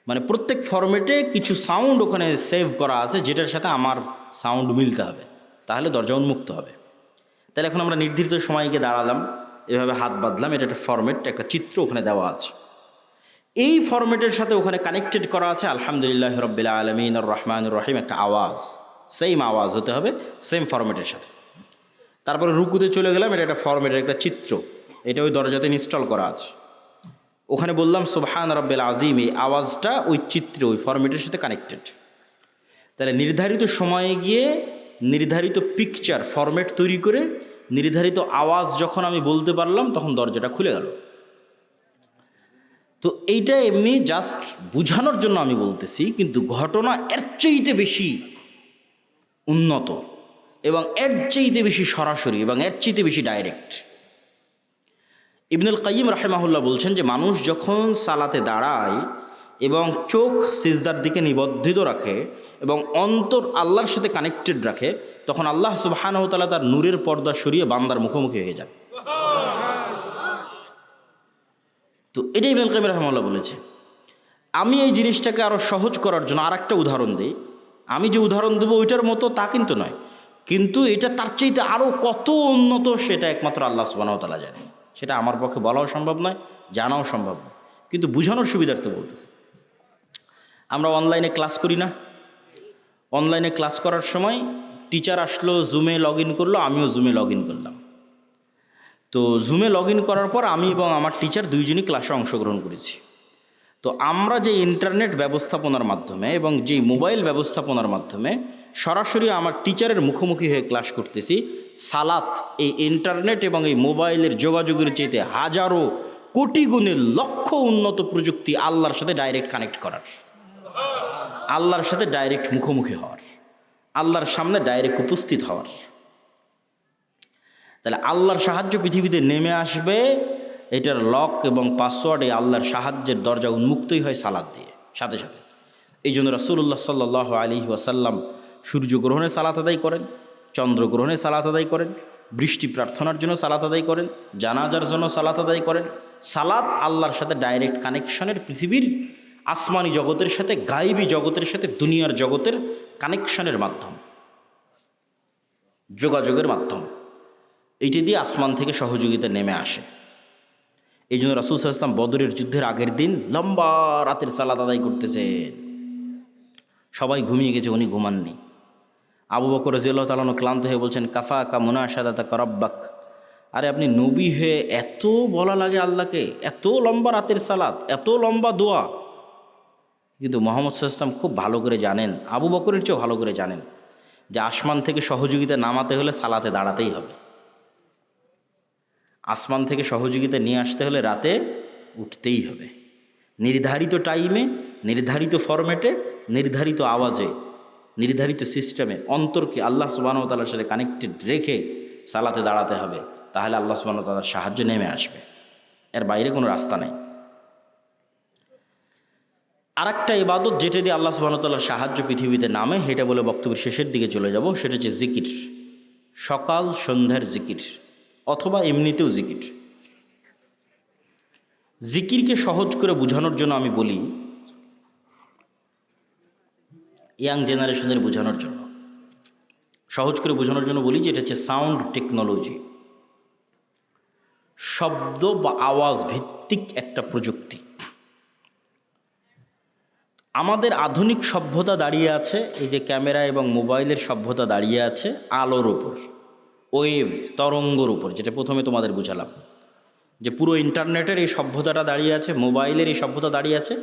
মানে প্রত্যেক ফরম্যাটে কিছু সাউন্ড ওখানে সেভ করা আছে, যেটার সাথে আমার সাউন্ড মিলতে হবে, তাহলে দরজা উন্মুক্ত হবে। তাহলে এখন আমরা নির্ধারিত সময় গিয়ে দাঁড়ালাম, এভাবে হাত বাঁধলাম, এটা একটা ফরম্যাট, একটা চিত্র ওখানে দেওয়া আছে। এই ফরম্যাটের সাথে ওখানে কানেক্টেড করা আছে আলহামদুলিল্লাহ রাব্বিল আলামিন আর রহমানুর রহিম, একটা আওয়াজ, সেম আওয়াজ হতে হবে, সেম ফরম্যাটের সাথে। তারপরে রুকুতে চলে গেলাম, এটা একটা ফরম্যাটের একটা চিত্র, এটা ওই দরজাতে ইনস্টল করা আছে। ওখানে বললাম সুবহান রাব্বিল আযীম, এই আওয়াজটা ওই চিত্র, ওই ফরম্যাটের সাথে কানেক্টেড। তাহলে নির্ধারিত সময়ে গিয়ে নির্ধারিত পিকচার ফরম্যাট তৈরি করে নির্ধারিত আওয়াজ যখন আমি বলতে পারলাম, তখন দরজাটা খুলে গেল। তো এইটা এমনি জাস্ট বুঝানোর জন্য আমি বলতেছি, কিন্তু ঘটনা এর চাইতে বেশি উন্নত এবং এর চাইতে বেশি সরাসরি এবং এর চাইতে বেশি ডাইরেক্ট। ইবনুল কাইয়িম রাহিমাহুল্লাহ বলছেন যে মানুষ যখন সালাতে দাঁড়ায় এবং চোখ সিজদার দিকে নিবদ্ধিত রাখে এবং অন্তর আল্লাহর সাথে কানেক্টেড রাখে, তখন আল্লাহ সুবহানাহু ওয়া তাআলা তার নূরের পর্দা সরিয়ে বান্দার মুখোমুখি হয়ে যান। তো এটাই ইবনুল কাইয়িম রাহিমাহুল্লাহ বলেছে। আমি এই জিনিসটাকে আরও সহজ করার জন্য আর একটা উদাহরণ দিই। আমি যে উদাহরণ দেবো ওইটার মতো তা কিন্তু নয়, কিন্তু এটা তার চাইতে আরও কত উন্নত সেটা একমাত্র আল্লাহ সুবহানাহু ওয়া তাআলা জানেন। সেটা আমার পক্ষে বলাও সম্ভব নয়, জানাও সম্ভব নয়, কিন্তু বুঝানোর সুবিধার্থে বলতেছি। আমরা অনলাইনে ক্লাস করি না? অনলাইনে ক্লাস করার সময় টিচার আসলো, জুমে লগ ইন করলো, আমিও জুমে লগ ইন করলাম। তো জুমে লগ ইন করার পর আমি এবং আমার টিচার দুইজনই ক্লাসে অংশগ্রহণ করেছি। তো আমরা যে ইন্টারনেট ব্যবস্থাপনার মাধ্যমে এবং যে মোবাইল ব্যবস্থাপনার মাধ্যমে সরাসরি আমার টিচারের মুখোমুখি হয়ে ক্লাস করতেছি, সালাত এই ইন্টারনেট এবং এই মোবাইলের যোগাযোগের চাইতে হাজারো কোটি গুণের লক্ষ উন্নত প্রযুক্তি আল্লাহর সাথে ডাইরেক্ট কানেক্ট করার, আল্লাহর সাথে ডাইরেক্ট মুখোমুখি হওয়ার, আল্লাহর সামনে ডাইরেক্ট উপস্থিত হওয়ার। তাহলে আল্লাহর সাহায্য পৃথিবীতে নেমে আসবে, এটার লক এবং পাসওয়ার্ড এই আল্লাহর সাহায্যের দরজা উন্মুক্তই হয় সালাত দিয়ে সাথে সাথে। এই জন্য রাসূলুল্লাহ সাল্লাল্লাহু আলাইহি ওয়াসাল্লাম সূর্যগ্রহণে সালাত আদায় করেন, চন্দ্রগ্রহণে সালাত আদায় করেন, বৃষ্টি প্রার্থনার জন্য সালাত আদায় করেন, জানাজার জন্য সালাত আদায় করেন। সালাত আল্লাহর সাথে ডাইরেক্ট কানেকশনের, পৃথিবীর আসমানি জগতের সাথে, গায়েবী জগতের সাথে দুনিয়ার জগতের কানেকশনের মাধ্যম, যোগাযোগের মাধ্যম। এইটি দিয়ে আসমান থেকে সহযোগিতা নেমে আসে। এই জন্য রাসূল সাল্লাল্লাহু আলাইহি ওয়াসাল্লাম বদরের যুদ্ধের আগের দিন লম্বা রাতের সালাত আদায় করতেছেন। সবাই ঘুমিয়ে গেছে, উনি ঘুমাননি। আবু বকর রাদিয়াল্লাহু তাআলা আনহু ক্লান্ত হয়ে বলছেন, কাফাকা মুনাশাদাতাকা রাব্বাক, আরে আপনি নবী হয়ে এত বলা লাগে আল্লাহকে, এত লম্বা রাতের সালাত, এত লম্বা দোয়া। কিন্তু মুহাম্মদ সাল্লাল্লাহু আলাইহি ওয়াসাল্লাম খুব ভালো করে জানেন, আবু বকরের চেয়েও ভালো করে জানেন যে আসমান থেকে সহযোগিতা নামাতে হলে সালাতে দাঁড়াতেই হবে। আসমান থেকে সহযোগিতা নিয়ে আসতে হলে রাতে উঠতেই হবে, নির্ধারিত টাইমে, নির্ধারিত ফরম্যাটে, নির্ধারিত আওয়াজে, নির্ধারিত সিস্টেমে অন্তরকে আল্লাহ সুবহানাহু ওয়া তাআলার সাথে কানেক্টেড রেখে সালাতে দাঁড়াতে হবে। তাহলে আল্লাহ সুবহানাহু ওয়া তাআলার সাহায্য নেমে আসবে, এর বাইরে কোনো রাস্তা নেই। আরেকটা ইবাদত যেটা দিয়ে আল্লাহ সুবহানাহু ওয়া তাআলার সাহায্য পৃথিবীতে নামে, সেটা বলে বক্তব্যের শেষের দিকে চলে যাব, সেটা হচ্ছে জিকির। সকাল সন্ধ্যার জিকির অথবা এমনিতেও জিকির। জিকিরকে সহজ করে বোঝানোর জন্য আমি বলি, ইয়াং জেনারেশনের বোঝানোর জন্য, সহজ করে বোঝানোর জন্য বলি যে এটা হচ্ছে সাউন্ড টেকনোলজি, শব্দ বা আওয়াজ ভিত্তিক একটা প্রযুক্তি। আমাদের আধুনিক সভ্যতা দাঁড়িয়ে আছে, এই যে ক্যামেরা এবং মোবাইলের সভ্যতা দাঁড়িয়ে আছে আলোর ওপর, ওয়েভ তরঙ্গর উপর, যেটা প্রথমে তোমাদের বুঝালাম যে পুরো ইন্টারনেটের এই সভ্যতাটা দাঁড়িয়ে আছে, মোবাইলের এই সভ্যতা দাঁড়িয়ে আছে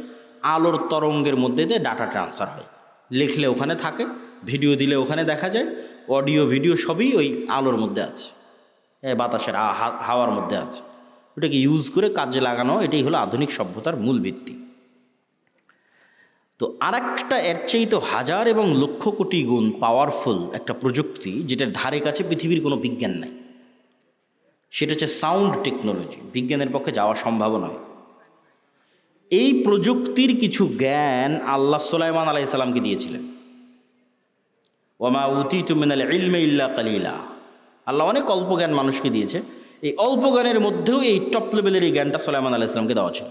আলোর তরঙ্গের মধ্যে দিয়ে ডাটা ট্রান্সফার হয়। লিখলে ওখানে থাকে, ভিডিও দিলে ওখানে দেখা যায়, অডিও ভিডিও সবই ওই আলোর মধ্যে আছে, বাতাসের হাওয়ার মধ্যে আছে। ওটাকে ইউজ করে কাজে লাগানো, এটাই হলো আধুনিক সভ্যতার মূল ভিত্তি। তো আরেকটা এর চেয়ে তো হাজার এবং লক্ষ কোটি গুণ পাওয়ারফুল একটা প্রযুক্তি, যেটার ধারে কাছে পৃথিবীর কোনো বিজ্ঞান নাই, সেটা হচ্ছে সাউন্ড টেকনোলজি। বিজ্ঞানের পক্ষে যাওয়া সম্ভব নয়। এই প্রযুক্তির কিছু জ্ঞান আল্লাহ সুলাইমান আলাইহিস সালামকে দিয়েছিলেন। ওয়ামা উতীতু মিনাল ইলমি ইল্লা কালিলা, আল্লাহ অনেক অল্প জ্ঞান মানুষকে দিয়েছে। এই অল্প জ্ঞানের মধ্যেও এই টপ লেভেলের এই জ্ঞানটা সুলাইমান আলাইহিস সালামকে দেওয়া ছিল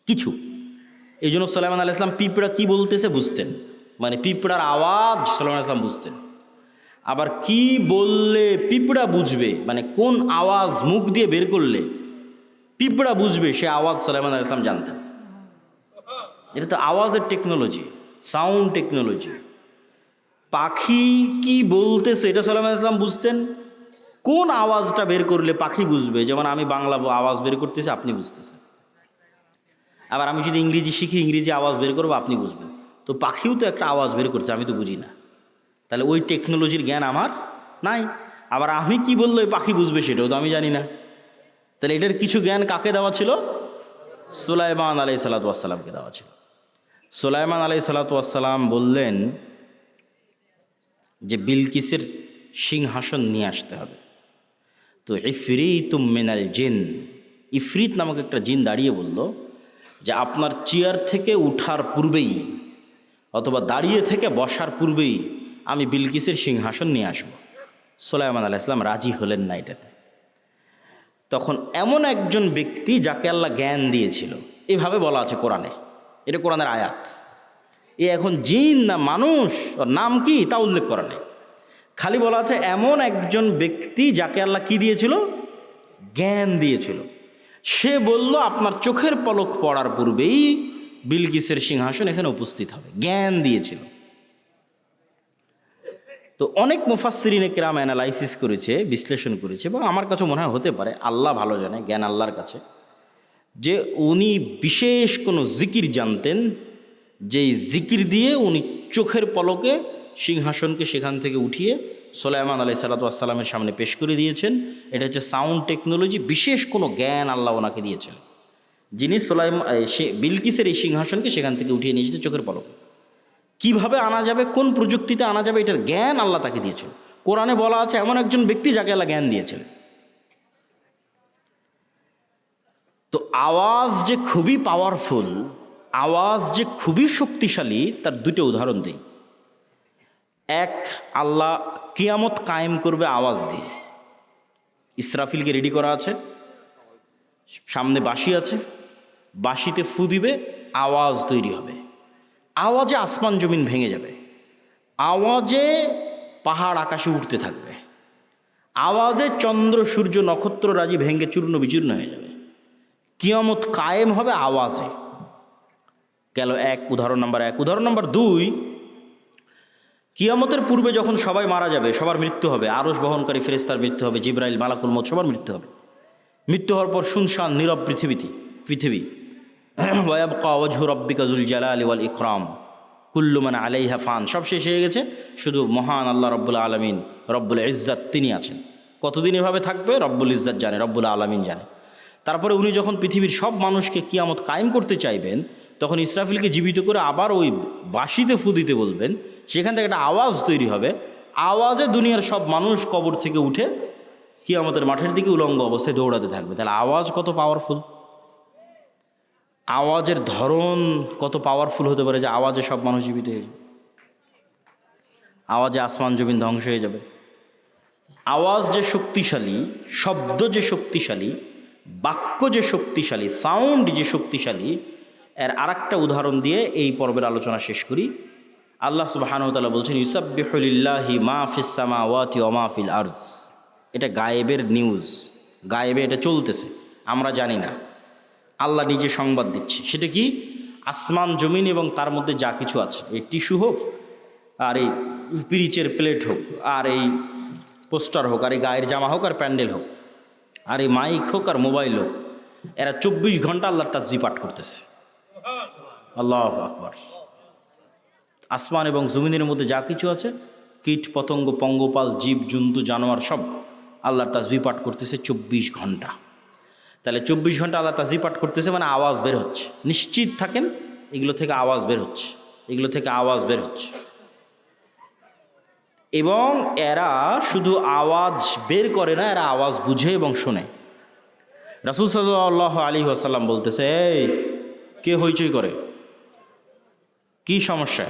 কিছু। এই জন্য সুলাইমান আলাইহিস সালাম পিঁপড়া কী বলতেছে বুঝতেন, মানে পিঁপড়ার আওয়াজ সুলাইমান আলাইহিস সালাম বুঝতেন। আবার কি বললে পিঁপড়া বুঝবে, মানে কোন আওয়াজ মুখ দিয়ে বের করলে পিঁপড়া বুঝবে, সে আওয়াজ সুলাইমান আলাইহিস সালাম জানতেন। এটা তো আওয়াজের টেকনোলজি, সাউন্ড টেকনোলজি। পাখি কি বলতেছে এটা সুলাইমান আলাইহিস সালাম বুঝতেন। কোন আওয়াজটা বের করলে পাখি বুঝবে, যেমন আমি বাংলা আওয়াজ বের করতেছি আপনি বুঝতেছেন, আবার আমি যদি ইংরেজি শিখি ইংরেজি আওয়াজ বের করবো আপনি বুঝবেন। তো পাখিও তো একটা আওয়াজ বের করছে, আমি তো বুঝি না, তাহলে ওই টেকনোলজির জ্ঞান আমার নাই। আবার আমি কি বললে ওই পাখি বুঝবে সেটাও তো আমি জানি না। তাহলে এটার কিছু জ্ঞান কাকে দেওয়া ছিল? সুলাইমান আলাইহিস সালাতু ওয়াস সালামকে দেওয়া ছিল। সুলাইমান আলাইহিস সালাতু ওয়াস সালাম বললেন যে বিলকিসের সিংহাসন নিয়ে আসতে হবে। তো ইফরিতুম মিনাল জিন, ইফরিত নামক একটা জিন দাঁড়িয়ে বলল যে আপনার চেয়ার থেকে উঠার পূর্বেই অথবা দাঁড়িয়ে থেকে বসার পূর্বেই আমি বিলকিসের সিংহাসন নিয়ে আসব। সুলাইমান আলাইহিস সালাম রাজি হলেন না এটাতে। তখন এমন একজন ব্যক্তি যাকে আল্লাহ জ্ঞান দিয়েছিল, এভাবে বলা আছে কোরআনে, এটা কোরআনের আয়াত। এ এখন জিন না মানুষ, ওর নাম কি তা উল্লেখ করা নেই, খালি বলা আছে এমন একজন ব্যক্তি যাকে আল্লাহ কি দিয়েছিল? জ্ঞান দিয়েছিল। সে বলল আপনার চোখের পলক পড়ার পূর্বেই বিলকিসের সিংহাসন এখানে উপস্থিত হবে, জ্ঞান দিয়েছিল। তো অনেক মুফাসসিরিনে কেরাম অ্যানালাইসিস করেছে, বিশ্লেষণ করেছে, এবং আমার কাছে মনে হয় হতে পারে, আল্লাহ ভালো জানে, জ্ঞান আল্লাহর কাছে, যে উনি বিশেষ কোনো জিকির জানতেন, যেই জিকির দিয়ে উনি চোখের পলকে সিংহাসনকে সেখান থেকে উঠিয়ে সুলাইমান আলাইহিস সালাতু ওয়াস সালামের সামনে পেশ করে দিয়েছেন। এটা হচ্ছে সাউন্ড টেকনোলজি, বিশেষ কোনো জ্ঞান আল্লাহ ওনাকে দিয়েছেন, যিনি বিলকিসের এই সিংহাসনকে সেখান থেকে উঠিয়ে নিয়ে এসেছে চোখের পলকে। কিভাবে আনা যাবে, কোন প্রযুক্তিতে আনা যাবে, এটার জ্ঞান আল্লাহ তাকে দিয়েছিল। কোরআনে বলা আছে এমন একজন ব্যক্তি যাকে আল্লাহ জ্ঞান দিয়েছেন। তো আওয়াজ যে খুবই পাওয়ারফুল, আওয়াজ যে খুবই শক্তিশালী, তার দুটো উদাহরণ দিই। এক, আল্লাহ কিয়ামত কায়েম করবে আওয়াজ দিয়ে। ইসরাফিলকে রেডি করা আছে, সামনে বাঁশি আছে, বাঁশিতে ফু দিবে, আওয়াজ তৈরি হবে, আওয়াজে আসমান জমিন ভেঙে যাবে, আওয়াজে পাহাড় আকাশে উঠতে থাকবে, আওয়াজে চন্দ্র সূর্য নক্ষত্র রাজি ভেঙে চূর্ণ বিচূর্ণ হয়ে যাবে। কিয়ামত কায়েম হবে আওয়াজে। গেল এক, উদাহরণ নাম্বার এক। উদাহরণ নাম্বার দুই, কিয়ামতের পূর্বে যখন সবাই মারা যাবে, সবার মৃত্যু হবে, আরশ বহনকারী ফেরেশতার মৃত্যু হবে, জিবরাইল, মালাকুল মউত, সবার মৃত্যু হবে। মৃত্যু হওয়ার পর শুনশান নীরব পৃথিবী ওয়ায়াবকা ওয়াজহু রাব্বিকা যুল জালালি ওয়াল ইকরাম কুল্লু মান আলাইহা ফান, সব শেষ হয়ে গেছে, শুধু মহান আল্লাহ রব্বুল আলামিন, রব্বুল ইজ্জাত, তিনি আছেন। কতদিন এভাবে থাকবে রব্বুল ইজ্জাত জানে, রব্বুল আলামিন জানে। তারপরে উনি যখন পৃথিবীর সব মানুষকে কিয়ামত কায়েম করতে চাইবেন, তখন ইসরাফিলকে জীবিত করে আবার ওই বাঁশিতে ফু দিতে বলবেন, সেখান থেকে একটা আওয়াজ তৈরি হবে, আওয়াজে দুনিয়ার সব মানুষ কবর থেকে উঠে কিয়ামতের মাঠের দিকে উলঙ্গ অবস্থায় দৌড়াতে থাকবে। তাহলে আওয়াজ কত পাওয়ারফুল, আওয়াজের ধরন কত পাওয়ারফুল হতে পারে, যে আওয়াজে সব মানুষ জীবিত হয়ে যাবে, আওয়াজে আসমান জমিন ধ্বংস হয়ে যাবে। আওয়াজ যে শক্তিশালী, শব্দ যে শক্তিশালী, বাক্য যে শক্তিশালী, সাউন্ড যে শক্তিশালী, এর আরেকটা উদাহরণ দিয়ে এই পর্বের আলোচনা শেষ করি। আল্লাহ সুবহানাহু ওয়া তাআলা বলছেন, ইউসাব্বিহু লিল্লাহি মা ফিস সামাওয়াতি ওয়া মা ফিল আরজ। এটা গায়েবের নিউজ, গায়েবে এটা চলতেছে, আমরা জানি না, আল্লাহ নিজে সংবাদ দিচ্ছে। সেটা কি? আসমান জমিন এবং তার মধ্যে যা কিছু আছে, এই টিস্যু হোক, আর এই পিরিচের প্লেট হোক, আর এই পোস্টার হোক, আর এই গায়ের জামা হোক, আর প্যান্ডেল হোক, আর এই মাইক হোক, আর মোবাইল হোক, এরা 24 ঘন্টা আল্লাহর তাসবিহ পাঠ করতেছে। আল্লাহু আকবার। আসমান এবং জমিনের মধ্যে যা কিছু আছে, কীট পতঙ্গ, পঙ্গপাল, জীব জন্তু, জানোয়ার, সব আল্লাহর তাসবিহ পাঠ করতেছে 24 ঘন্টা। তাহলে 24 ঘন্টা আল্লাহ তাসবিহ পাঠ করতেছে, মানে আওয়াজ বের হচ্ছে। নিশ্চিত থাকেন, এগুলো থেকে আওয়াজ বের হচ্ছে, এগুলো থেকে আওয়াজ বের হচ্ছে। এবং এরা শুধু আওয়াজ বের করে না, এরা আওয়াজ বুঝে এবং শোনে। রাসূল সাল্লাল্লাহু আলাইহি ওয়াসাল্লাম বলতেছে, এই কে হইচই করে, কি সমস্যা?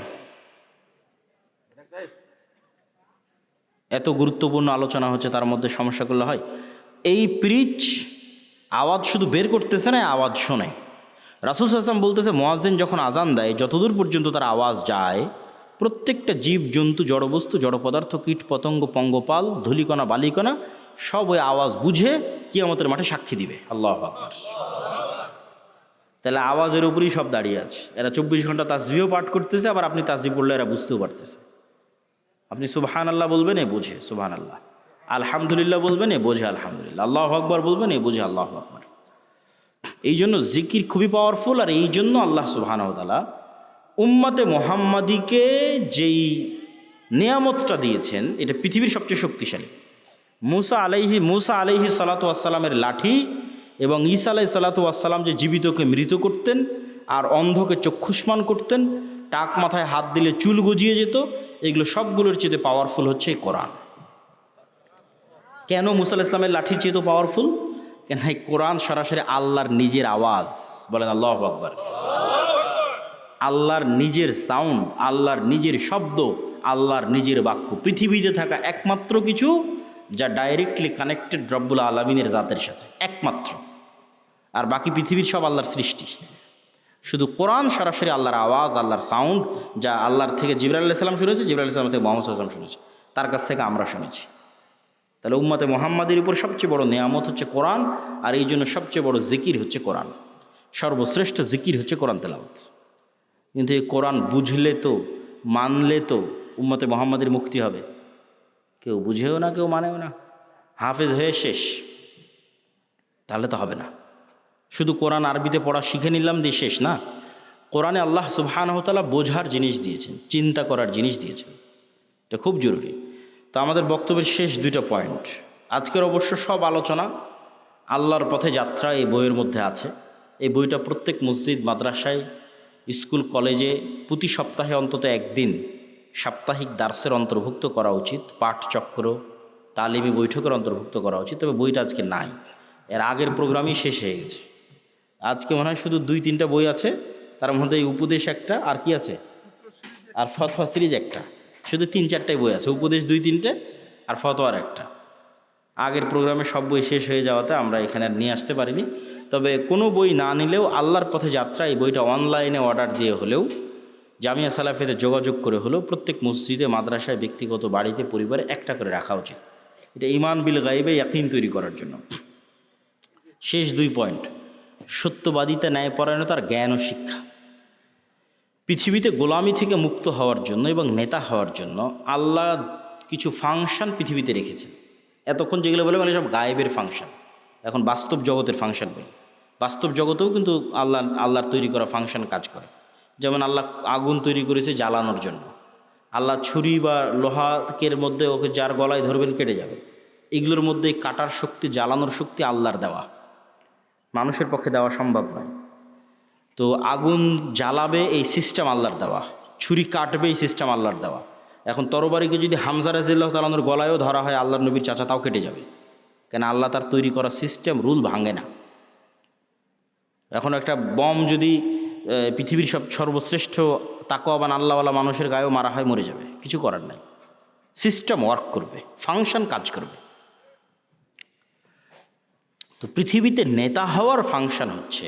এত গুরুত্বপূর্ণ আলোচনা হচ্ছে, তার মধ্যে সমস্যা করলে হয়? এই পিরিচ আওয়াজ শুধু বের করতেছে না, আওয়াজ শোনে। রাসূল সাল্লাল্লাহু আলাইহি ওয়াসাল্লাম বলতেছে, মুয়াজ্জিন যখন আজান দেয়, যতদূর পর্যন্ত তার আওয়াজ যায়, প্রত্যেকটা জীব জন্তু, জড়বস্তু, জড় পদার্থ, কীট পতঙ্গ, পঙ্গপাল, ধূলিকণা, বালিকণা, সব ওই আওয়াজ বুঝে কিয়ামতের মাঠে সাক্ষী দিবে। আল্লাহু আকবার। তাহলে আওয়াজের উপরেই সব দাঁড়িয়ে আছে। এরা 24 ঘন্টা তাসবিহ পাঠ করতেছে, আবার আপনি তাসবিহ পড়লে এরা বুঝতেও পারতেছে। আপনি সুবহানাল্লাহ বলবেন, এ বোঝে সুবহানাল্লাহ, আলহামদুলিল্লাহ বলবেন, এ বোঝে আলহামদুলিল্লাহ, আল্লাহু আকবার বলবেন, এ বোঝে আল্লাহু আকবার। এই জন্য জিকির খুবই পাওয়ারফুল। আর এই জন্য আল্লাহ সুবহানাহু ওয়া তাআলা উম্মতে মুহাম্মাদিকে যেই নেয়ামতটা দিয়েছেন, এটা পৃথিবীর সবচেয়ে শক্তিশালী। মুসা আলাইহি সালাতু ওয়াসসালামের লাঠি, এবং ঈসা আলাইহিস সালাতু ওয়াসসালাম যে জীবিতকে মৃত করতেন, আর অন্ধকে চক্ষুষ্মান করতেন, টাক মাথায় হাত দিলে চুল গজিয়ে যেত, এগুলো সবগুলোর চেয়ে পাওয়ারফুল হচ্ছে এই কোরআন। কেন মুসা আলাইহিস সালামের লাঠির চেয়ে তো পাওয়ারফুল? কেন এই কোরআন সরাসরি আল্লাহর নিজের আওয়াজ। বলেন আল্লাহু আকবার। আল্লাহর নিজের সাউন্ড, আল্লাহর নিজের শব্দ, আল্লাহর নিজের বাক্য। পৃথিবীতে থাকা একমাত্র কিছু যা ডাইরেক্টলি কানেক্টেড রব্বুল আলামিনের জাতের সাথে, একমাত্র। আর বাকি পৃথিবীর সব আল্লাহর সৃষ্টি। শুধু কোরআন সরাসরি আল্লাহর আওয়াজ, আল্লাহর সাউন্ড, যা আল্লাহর থেকে জিবরাইল আলাইহিস সালাম শুনেছে, জিবরাইল আলাইহিস সালাম থেকে মুহাম্মদ সাল্লাল্লাহু আলাইহি ওয়াসাল্লাম শুনেছে, তার কাছ থেকে আমরা শুনেছি। তাহলে উম্মতে মুহাম্মাদের উপর সবচেয়ে বড় নেয়ামত হচ্ছে কোরআন। আর এই জন্য সবচেয়ে বড় জিকির হচ্ছে কোরআন। সর্বশ্রেষ্ঠ জিকির হচ্ছে কোরআন তেলাওয়াত। কিন্তু এই কোরআন বুঝলে তো, মানলে তো উম্মতে মুহাম্মাদের মুক্তি হবে। কেউ বুঝেও না, কেউ মানেও না, হাফেজ হয়ে শেষ। তাহলে তো হবে না। শুধু কোরআন আরবিতে পড়া শিখে নিলাম দিয়ে শেষ না। কোরআনে আল্লাহ সুবহানাহু ওয়া তাআলা বোঝার জিনিস দিয়েছেন, চিন্তা করার জিনিস দিয়েছেন, এটা খুব জরুরি। তো আমাদের বক্তব্যের শেষ দুইটা পয়েন্ট, আজকের অবশ্য সব আলোচনা আল্লাহর পথে যাত্রা এই বইয়ের মধ্যে আছে। এই বইটা প্রত্যেক মসজিদ, মাদ্রাসায়, স্কুল, কলেজে প্রতি সপ্তাহে অন্তত একদিন সাপ্তাহিক দার্সের অন্তর্ভুক্ত করা উচিত, পাঠচক্র, তালিমি বৈঠকের অন্তর্ভুক্ত করা উচিত। তবে বইটা আজকে নাই, এর আগের প্রোগ্রামই শেষ হয়ে গেছে। আজকে মনে হয় শুধু 2-3টা বই আছে, তার মধ্যে এই উপদেশ একটা, আর কি আছে, আর ফতোয়া সিরিজ একটা, শুধু 3-4টাই বই আছে। উপদেশ 2-3টে আর ফতোয়ার একটা। আগের প্রোগ্রামে সব বই শেষ হয়ে যাওয়াতে আমরা এখানে আর নিয়ে আসতে পারিনি। তবে কোনো বই না নিলেও আল্লাহর পথে যাত্রা এই বইটা অনলাইনে অর্ডার দিয়ে হলেও, জামিয়া সালাফিতে যোগাযোগ করে হলেও প্রত্যেক মসজিদে, মাদ্রাসায়, ব্যক্তিগত বাড়িতে, পরিবারে একটা করে রাখা উচিত। এটা ঈমান বিল গায়বে ইয়াকিন তৈরি করার জন্য। শেষ 2 পয়েন্ট, সত্যবাদিতা, ন্যায়পরায়ণতা আর জ্ঞান ও শিক্ষা। পৃথিবীতে গোলামি থেকে মুক্ত হওয়ার জন্য এবং নেতা হওয়ার জন্য আল্লাহ কিছু ফাংশন পৃথিবীতে রেখেছেন। এতক্ষণ যেগুলো বলে মানে সব গায়েবের ফাংশন, এখন বাস্তব জগতের ফাংশন বলি। বাস্তব জগতেও কিন্তু আল্লাহর তৈরি করা ফাংশন কাজ করে। যেমন আল্লাহ আগুন তৈরি করেছে জ্বালানোর জন্য। আল্লাহ ছুরি বা লোহাকের মধ্যে ওকে যার গলায় ধরবেন কেটে যাবে। এগুলোর মধ্যে কাটার শক্তি, জ্বালানোর শক্তি আল্লাহর দেওয়া, মানুষের পক্ষে দেওয়া সম্ভব নয়। তো আগুন জ্বালাবে এই সিস্টেম আল্লাহর দেওয়া, ছুরি কাটবে এই সিস্টেম আল্লাহর দেওয়া। এখন তরবারিকে যদি হামজা রাদিয়াল্লাহু তাআলার গলায়ও ধরা হয়, আল্লাহর নবীর চাচা, তাও কেটে যাবে, কেন আল্লাহ তার তৈরি করা সিস্টেম, রুল ভাঙে না। এখন একটা বম যদি পৃথিবীর সর্বশ্রেষ্ঠ তাকওয়াবান আল্লাহওয়ালা মানুষের গায়েও মারা হয়, মরে যাবে, কিছু করার নাই। সিস্টেম ওয়ার্ক করবে, ফাংশন কাজ করবে। তো পৃথিবীতে নেতা হওয়ার ফাংশন হচ্ছে,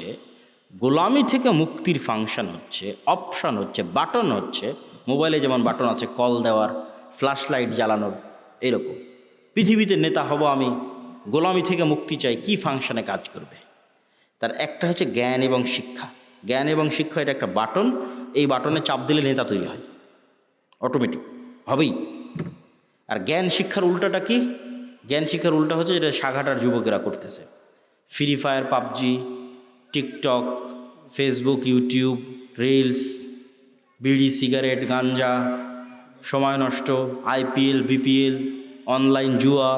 গোলামি থেকে মুক্তির ফাংশন হচ্ছে, অপশন হচ্ছে, বাটন হচ্ছে। মোবাইলে যেমন বাটন আছে কল দেওয়ার, ফ্ল্যাশ লাইট জ্বালানোর, এরকম পৃথিবীতে নেতা হব আমি, গোলামি থেকে মুক্তি চাই, কি ফাংশনে কাজ করবে? তার একটা হচ্ছে জ্ঞান এবং শিক্ষা। জ্ঞান এবং শিক্ষা এটা একটা বাটন, এই বাটনে চাপ দিলে নেতা তৈরি হয়, অটোমেটিক হবেই। আর জ্ঞান শিক্ষার উল্টাটা কি? জ্ঞান শিক্ষার উল্টা হচ্ছে যেটা সাঘাটার যুবকেরা করতেছে, free fire, PUBG, TikTok, Facebook, YouTube, reels, বিড়ি, সিগারেট, গাঞ্জা, সময় নষ্ট, আইপিএল, বিপিএল, অনলাইন জুয়া,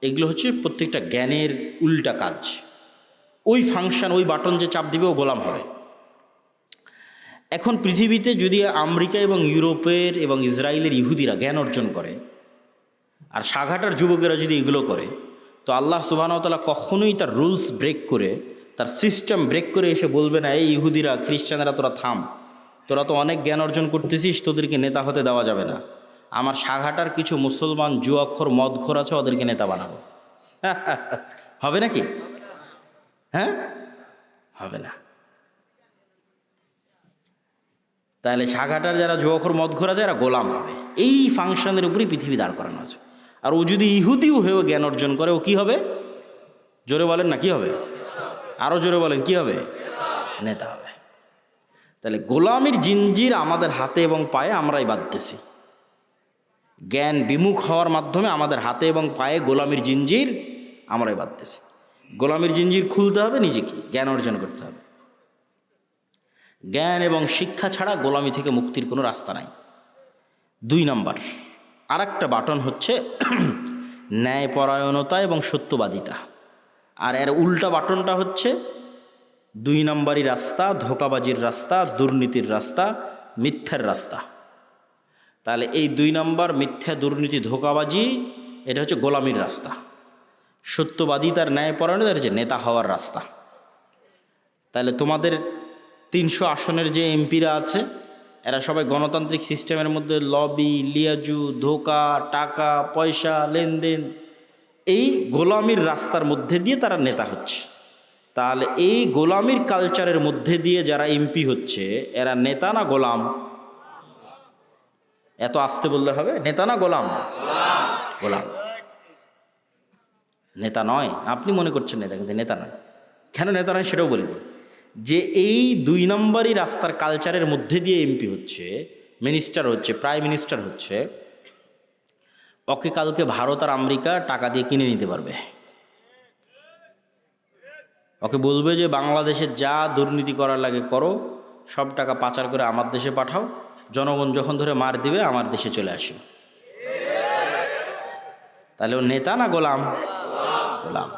এগুলো হচ্ছে প্রত্যেকটা জ্ঞানের উল্টা কাজ। ওই ফাংশন, ওই বাটন যে চাপ দিবে ও গোলাম হবে। এখন পৃথিবীতে যদি আমেরিকা এবং ইউরোপের এবং ইসরায়েলের ইহুদিরা জ্ঞান অর্জন করে, আর সাঘাটার যুবকেরা যদি এগুলো করে, তো আল্লাহ সুবহানাহু ওয়া তাআলা কখনোই তার রুলস ব্রেক করে, তার সিস্টেম ব্রেক করে এসে বলবে না, এই ইহুদিরা, খ্রিস্টানেরা, তোরা থাম, তোরা তো অনেক জ্ঞান অর্জন করতেছিস, তোদেরকে নেতা হতে দেওয়া যাবে না। আমার সাঘাটার কিছু মুসলমান জুয়াখোর, মদখোর আছে, ওদেরকে নেতা বানাবো। হবে নাকি? হ্যাঁ, হবে না। তাহলে সাঘাটার যারা জুয়াখোর, মদখোর আছে, এরা গোলাম হবে। এই ফাংশনের উপরই পৃথিবী দাঁড় করানো আছে। আর ও যদি ইহুদিও হয়েও জ্ঞান অর্জন করে, ও কি হবে? জোরে বলেন না, কি হবে? আরও জোরে বলেন, কি হবে? নেতা হবে। তাহলে গোলামির জিঞ্জির আমাদের হাতে এবং পায়ে আমরাই বাঁধতেছি। জ্ঞান বিমুখ হওয়ার মাধ্যমে আমাদের হাতে এবং পায়ে গোলামির জিঞ্জির আমরাই বাঁধতেছি। গোলামির জিঞ্জির খুলতে হবে নিজেকে, জ্ঞান অর্জন করতে হবে। জ্ঞান এবং শিক্ষা ছাড়া গোলামি থেকে মুক্তির কোনো রাস্তা নাই। 2 নাম্বার আর একটা বাটন হচ্ছে ন্যায়পরায়ণতা এবং সত্যবাদিতা। আর এর উল্টা বাটনটা হচ্ছে 2 নাম্বারই রাস্তা, ধোঁকাবাজির রাস্তা, দুর্নীতির রাস্তা, মিথ্যার রাস্তা। তাহলে এই 2 নাম্বার, মিথ্যা, দুর্নীতি, ধোঁকাবাজি, এটা হচ্ছে গোলামির রাস্তা। সত্যবাদিতার, ন্যায়পরায়ণতা হচ্ছে নেতা হওয়ার রাস্তা। তাহলে তোমাদের 300 আসনের যে এমপিরা আছে, এরা সবাই গণতান্ত্রিক সিস্টেমের মধ্যে লবি, লিয়াজু, ধোঁকা, টাকা পয়সা, লেনদেন, এই গোলামির রাস্তার মধ্যে দিয়ে তারা নেতা হচ্ছে। তাহলে এই গোলামির কালচারের মধ্যে দিয়ে যারা এমপি হচ্ছে, এরা নেতা না গোলাম? এত আস্তে বললে হবে? নেতা না গোলাম? গোলাম। নেতা নয়। আপনি মনে করছেন নেতা, কিন্তু নেতা নয়। কেন নেতা নয় সেটাও বলব। যে এই 2 নম্বরই রাস্তার কালচারের মধ্যে দিয়ে এমপি হচ্ছে, মিনিস্টার হচ্ছে, প্রাইম মিনিস্টার হচ্ছে, ওকে কালকে ভারত আর আমেরিকা টাকা দিয়ে কিনে নিতে পারবে। ওকে বলবে যে বাংলাদেশে যা দুর্নীতি করার লাগে করো, সব টাকা পাচার করে আমার দেশে পাঠাও, জনগণ যখন ধরে মার দিবে আমার দেশে চলে আসে। তাহলে ও নেতা না গোলাম? গোলাম।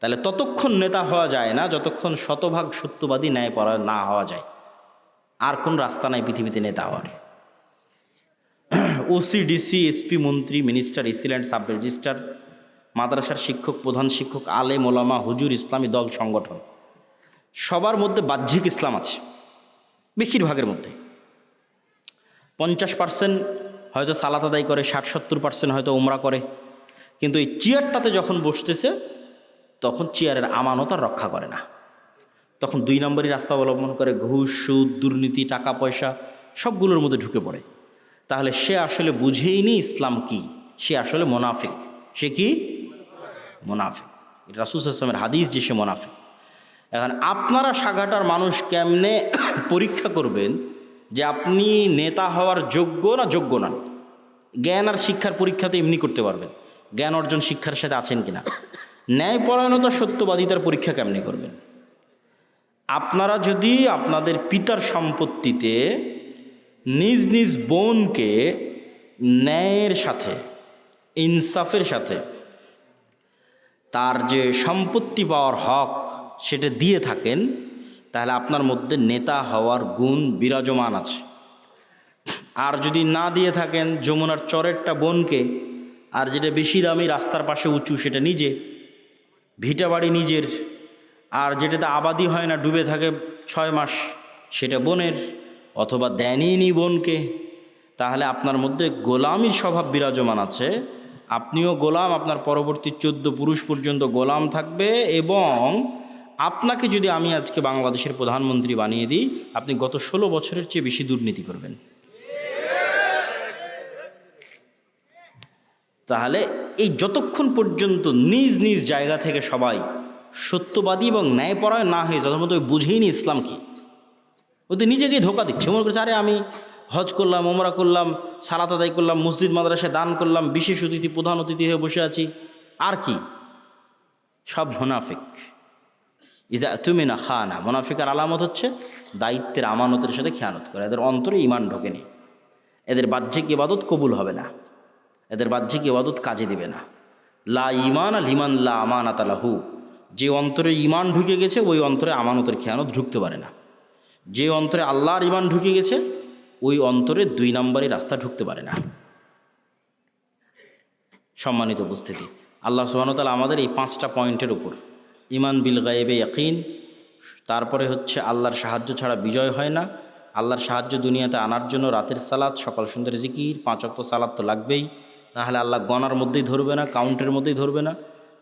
তাহলে ততক্ষণ নেতা হওয়া যায় না যতক্ষণ শতভাগ সত্যবাদী ন্যায়পরায়ণ না হওয়া যায়। আর কোন রাস্তা নাই পৃথিবীতে নেতা হওয়ার। ওসি, ডিসি, এসপি, মন্ত্রী, মিনিস্টার, এসিল্যান্ট, সাব রেজিস্ট্রার, মাদ্রাসার শিক্ষক, প্রধান শিক্ষক, আলেম, ওলামা, হুজুর, ইসলামী দল, সংগঠন, সবার মধ্যে বাহ্যিক ইসলাম আছে। বেশিরভাগের মধ্যে 50% হয়তো সালাত আদায় করে, 60-70% হয়তো উমরা করে, কিন্তু এই চেয়ারটাতে যখন বসতেছে তখন চেয়ারের আমানত আর রক্ষা করে না। তখন 2 নম্বরই রাস্তা অবলম্বন করে, ঘুষ, সুদ, দুর্নীতি, টাকা পয়সা সবগুলোর মধ্যে ঢুকে পড়ে। তাহলে সে আসলে বুঝেইনি ইসলাম কি, সে আসলে মোনাফিক। সে কি? মোনাফিক। রাসূল সাল্লাল্লাহু আলাইহি ওয়াসাল্লামের হাদিস যে সে মোনাফিক। এখন আপনারা সাগাটার মানুষ কেমনে পরীক্ষা করবেন যে আপনি নেতা হওয়ার যোগ্য না যোগ্য না? জ্ঞান আর শিক্ষার পরীক্ষা তো এমনি করতে পারবেন, জ্ঞান অর্জন শিক্ষার সাথে আছেন কিনা। ন্যায়পরায়ণতা, সত্যবাদিতার পরীক্ষা কেমনি করবেন? আপনারা যদি আপনাদের পিতার সম্পত্তিতে নিজ নিজ বোনকে ন্যায়ের সাথে, ইনসাফের সাথে তার যে সম্পত্তি পাওয়ার হক সেটা দিয়ে থাকেন, তাহলে আপনার মধ্যে নেতা হওয়ার গুণ বিরাজমান আছে। আর যদি না দিয়ে থাকেন, যমুনার চরেরটা বোনকে, আর যেটা বেশি দামি রাস্তার পাশে উঁচু সেটা নিজে, ভিটা বাড়ি নিজের, আর যেটাতে আবাদি হয় না, ডুবে থাকে 6 মাস, সেটা বোনের, অথবা দেনইনি বোনকে, তাহলে আপনার মধ্যে গোলামির স্বভাব বিরাজমান আছে। আপনিও গোলাম, আপনার পরবর্তী 14 পুরুষ পর্যন্ত গোলাম থাকবে। এবং আপনাকে যদি আমি আজকে বাংলাদেশের প্রধানমন্ত্রী বানিয়ে দিই, আপনি গত 16 বছরের চেয়ে বেশি দুর্নীতি করবেন। তাহলে এই যতক্ষণ পর্যন্ত নিজ নিজ জায়গা থেকে সবাই সত্যবাদী এবং ন্যায়পরায়ণ না হয়ে, যাদের মধ্যে বুঝেইনি ইসলাম কি, ওদের নিজেকেই ধোকা দিচ্ছে। মনে করছে আরে আমি হজ করলাম, ওমরা করলাম, সালাত আদায় করলাম, মসজিদ মাদ্রাসায় দান করলাম, বিশেষ অতিথি, প্রধান অতিথি হয়ে বসে আছি, আর কি? সব মুনাফিক। ইজা তুমিনা খানা, মুনাফিকের আলামত হচ্ছে দায়িত্বের আমানতের সাথে খেয়ানত করে। এদের অন্তরে ঈমান ঢোকেনি, এদের বাহ্যিক ইবাদত কবুল হবে না, এদের বাহ্যিক ইবাদত কাজে দিবে না। লা ঈমান লিমান লা আমানাতা লাহু, যে অন্তরে ঈমান ঢুকে গেছে ওই অন্তরে আমানতের খেয়ানত ঢুকতে পারে না। যে অন্তরে আল্লাহর ঈমান ঢুকে গেছে ওই অন্তরে 2 নম্বরই রাস্তা ঢুকতে পারে না। সম্মানিত উপস্থিতি, আল্লাহ সুবহানাহু ওয়া তাআলা আমাদের এই 5টা পয়েন্টের উপর, ঈমান বিল গায়বে ইয়াকিন, তারপরে হচ্ছে আল্লাহর সাহায্য ছাড়া বিজয় হয় না, আল্লাহর সাহায্য দুনিয়াতে আনার জন্য রাতের সালাত, সকাল সন্ধ্যার জিকির, 5 ওয়াক্ত সালাত তো লাগবেই, নাহলে আল্লাহ গণার মধ্যেই ধরবে না, কাউন্টের মধ্যেই ধরবে না।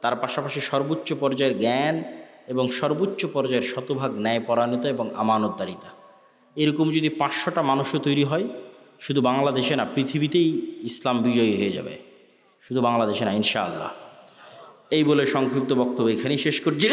তার পাশাপাশি সর্বোচ্চ পর্যায়ের জ্ঞান এবং সর্বোচ্চ পর্যায়ের শতভাগ ন্যায়পরায়ণতা এবং আমানতদারিতা। এরকম যদি 500টা মানুষও তৈরি হয়, শুধু বাংলাদেশে না পৃথিবীতেই ইসলাম বিজয়ী হয়ে যাবে, শুধু বাংলাদেশে না ইনশাআল্লাহ। এই বলে সংক্ষিপ্ত বক্তব্য এখানেই শেষ করছি।